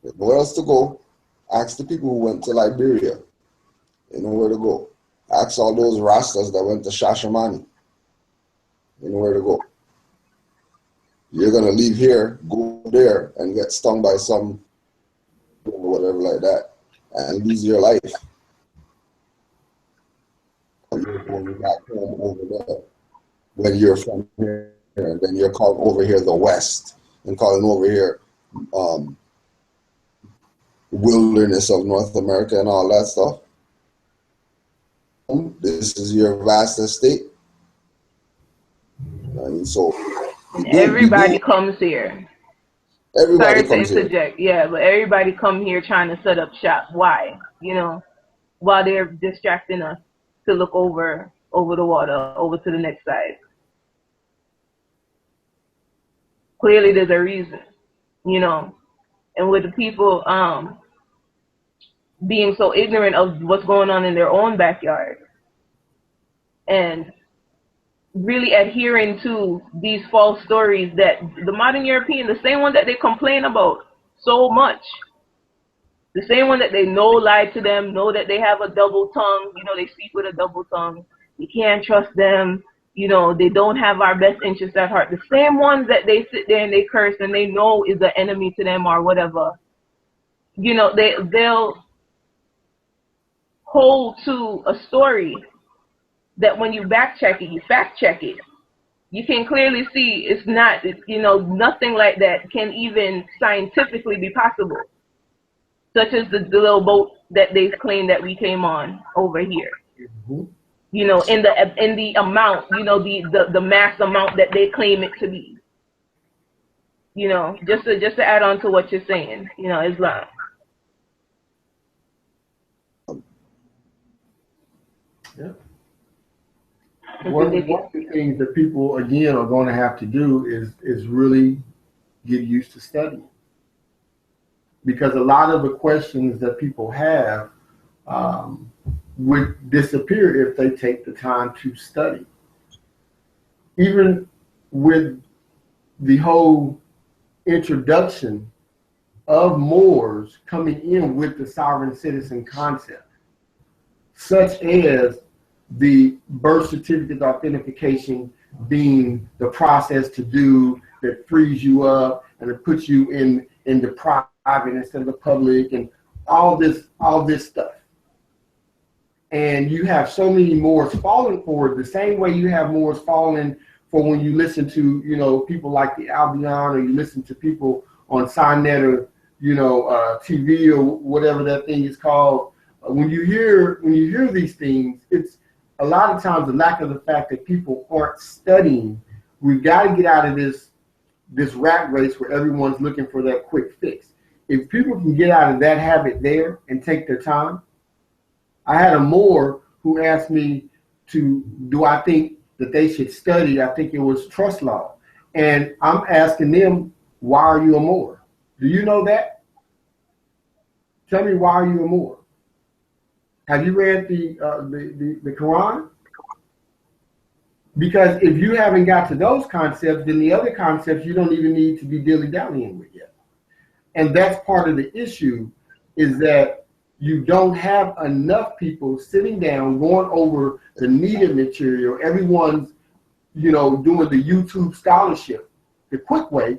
There's nowhere else to go. Ask the people who went to Liberia. They know where to go. Ask all those Rastas that went to Shashamani. They know where to go. You're going to leave here, go there, and get stung by some, or whatever like that, and lose your life. You're going back home over there when you're from here, and then you're calling over here the West, and calling over here wilderness of North America and all that stuff. This is your vast estate. And so everybody comes here. Everybody Sorry comes to interject. here. Yeah, but everybody come here trying to set up shop. Why? You know, while they're distracting us to look over the water, over to the next side. Clearly there's a reason, you know. And with the people being so ignorant of what's going on in their own backyard and really adhering to these false stories that the modern European, the same one that they complain about so much, the same one that they know lied to them, know that they have a double tongue, you know, they speak with a double tongue, you can't trust them, You know, they don't have our best interests at heart. The same ones that they sit there and they curse and they know is an enemy to them or whatever. You know, they'll hold to a story that when you back check it, you fact check it. You can clearly see it's not, you know, nothing like that can even scientifically be possible. Such as the little boat that they claim that we came on over here. You know, in the amount, you know, the mass amount that they claim it to be. You know, just to add on to what you're saying, you know, Islam. Yeah. One of the things that people again are going to have to do is really get used to studying, because a lot of the questions that people have would disappear if they take the time to study. Even with the whole introduction of Moors coming in with the sovereign citizen concept, such as the birth certificate authentication being the process to do that frees you up and it puts you in the private instead of the public, and all this stuff. And you have so many Moors falling for it, the same way you have Moors falling for when you listen to, you know, people like the Albion, or you listen to people on Signet, or, you know, TV or whatever that thing is called. When you hear these things, it's a lot of times the lack of the fact that people aren't studying. We've got to get out of this rat race where everyone's looking for that quick fix. If people can get out of that habit there and take their time. I had a Moor who asked me do I think that they should study? I think it was trust law. And I'm asking them, why are you a Moor? Do you know that? Tell me, why are you a Moor? Have you read the Quran? Because if you haven't got to those concepts, then the other concepts you don't even need to be dilly-dallying with yet. And that's part of the issue, is that you don't have enough people sitting down, going over the needed material. Everyone's, you know, doing the YouTube scholarship the quick way,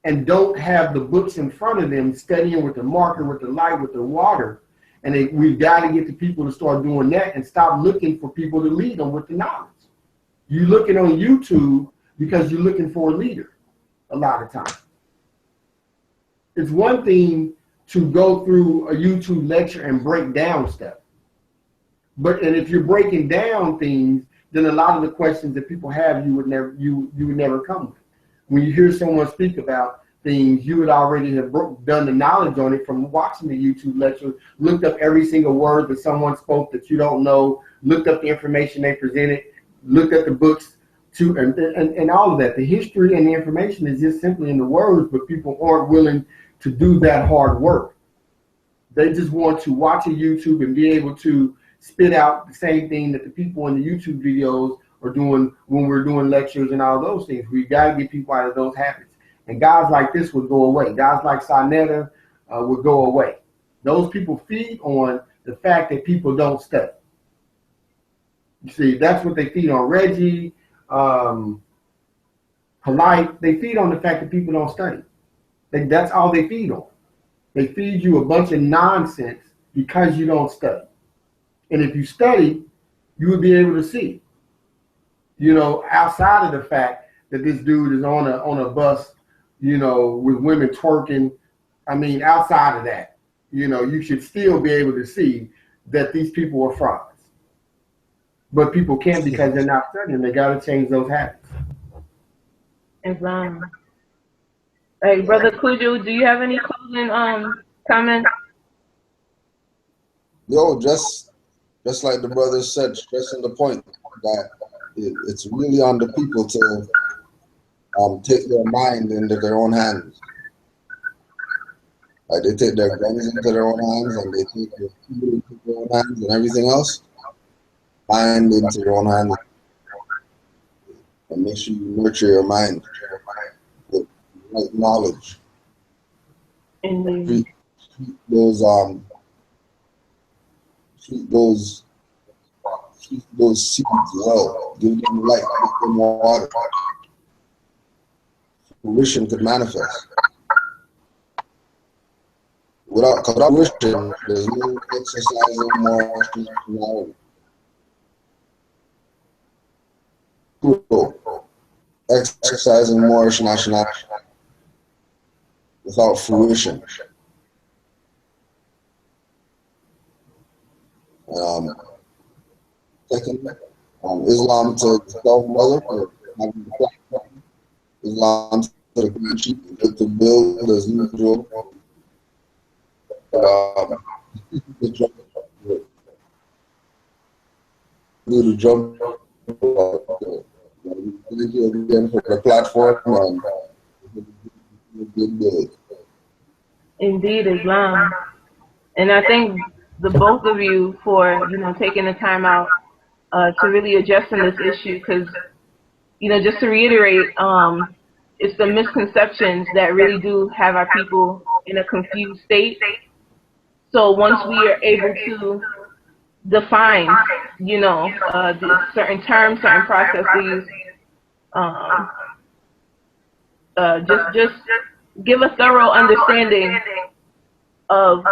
and don't have the books in front of them, studying with the marker, with the light, with the water. And we've got to get the people to start doing that and stop looking for people to lead them with the knowledge. You're looking on YouTube because you're looking for a leader a lot of times. It's one thing to go through a YouTube lecture and break down stuff. And if you're breaking down things, then a lot of the questions that people have, you would never come with. When you hear someone speak about things, you would already have done the knowledge on it from watching the YouTube lecture, looked up every single word that someone spoke that you don't know, looked up the information they presented, looked at the books too, and all of that. The history and the information is just simply in the words, but people aren't willing to do that hard work. They just want to watch a YouTube and be able to spit out the same thing that the people in the YouTube videos are doing when we're doing lectures and all those things. We got to get people out of those habits. And guys like this would go away. Guys like Sinetta would go away. Those people feed on the fact that people don't study. You see, that's what they feed on. Reggie, Polite, they feed on the fact that people don't study. That's all they feed on. They feed you a bunch of nonsense because you don't study. And if you study, you would be able to see, you know, outside of the fact that this dude is on a bus, you know, with women twerking. I mean, outside of that, you know, you should still be able to see that these people are frauds. But people can't because they're not studying. They got to change those habits. Islam. Hey, Brother Kuju, do you have any closing comments? Yo, just like the brother said, stressing the point that it's really on the people to take their mind into their own hands. Like they take their guns into their own hands, and they take their food into their own hands, and everything else, mind into your own hands. And make sure you nurture your mind with right knowledge. Treat those keep those seeds well, give them light, give them water. Fruition could manifest. Without fruition, there's no exercising moral nationality. Exercising Moorish nationality without fruition. Second, Islam to the self-mother, Islam to the country, to build as usual. Do the jump. Thank you again for the platform and good day. Indeed, Islam. And I thank the both of you for, taking the time out to really addressing this issue, because, just to reiterate, it's the misconceptions that really do have our people in a confused state. So once we are able to define, the certain terms, certain processes, just give a thorough understanding of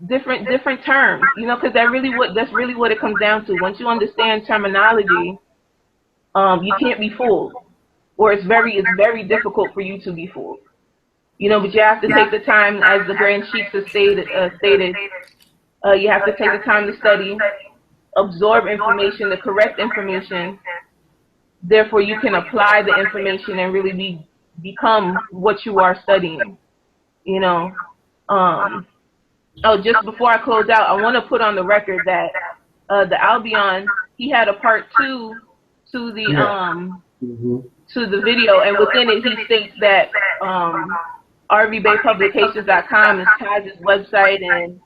different terms, because that's really what it comes down to. Once you understand terminology, you can't be fooled, or it's very difficult for you to be fooled. But you have to take the time, as the Grand Sheiks have stated, you have to take the time to study, absorb information, the correct information. Therefore, you can apply the information and really become what you are studying. Just before I close out, I want to put on the record that the Albion, he had a part 2 to the to the video, and within it he states that rvbaypublications.com is Taj's website, and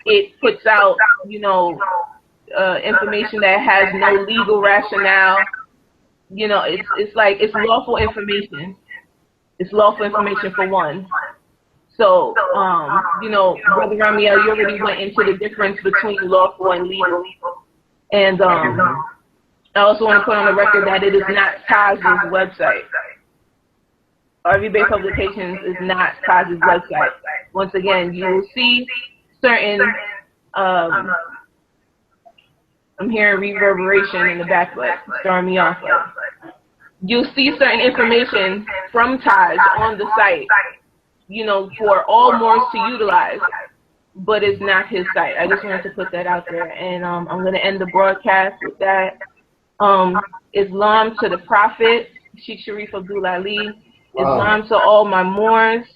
it puts out information that has no legal rationale. It's lawful information. It's lawful information for one. So, Brother Rahm'el, you already went into the difference between lawful and legal. And I also want to put on the record that it is not Taj's website. RV Bay Publications is not Taj's website. Once again, you will see certain, I'm hearing reverberation in the back, but throwing me off. You'll see certain information from Taj on the site, for all Moors to utilize, but it's not his site. I just wanted to put that out there, and I'm going to end the broadcast with that. Islam to the Prophet, Sheikh Sharif Abdul Ali. Islam to all my Moors.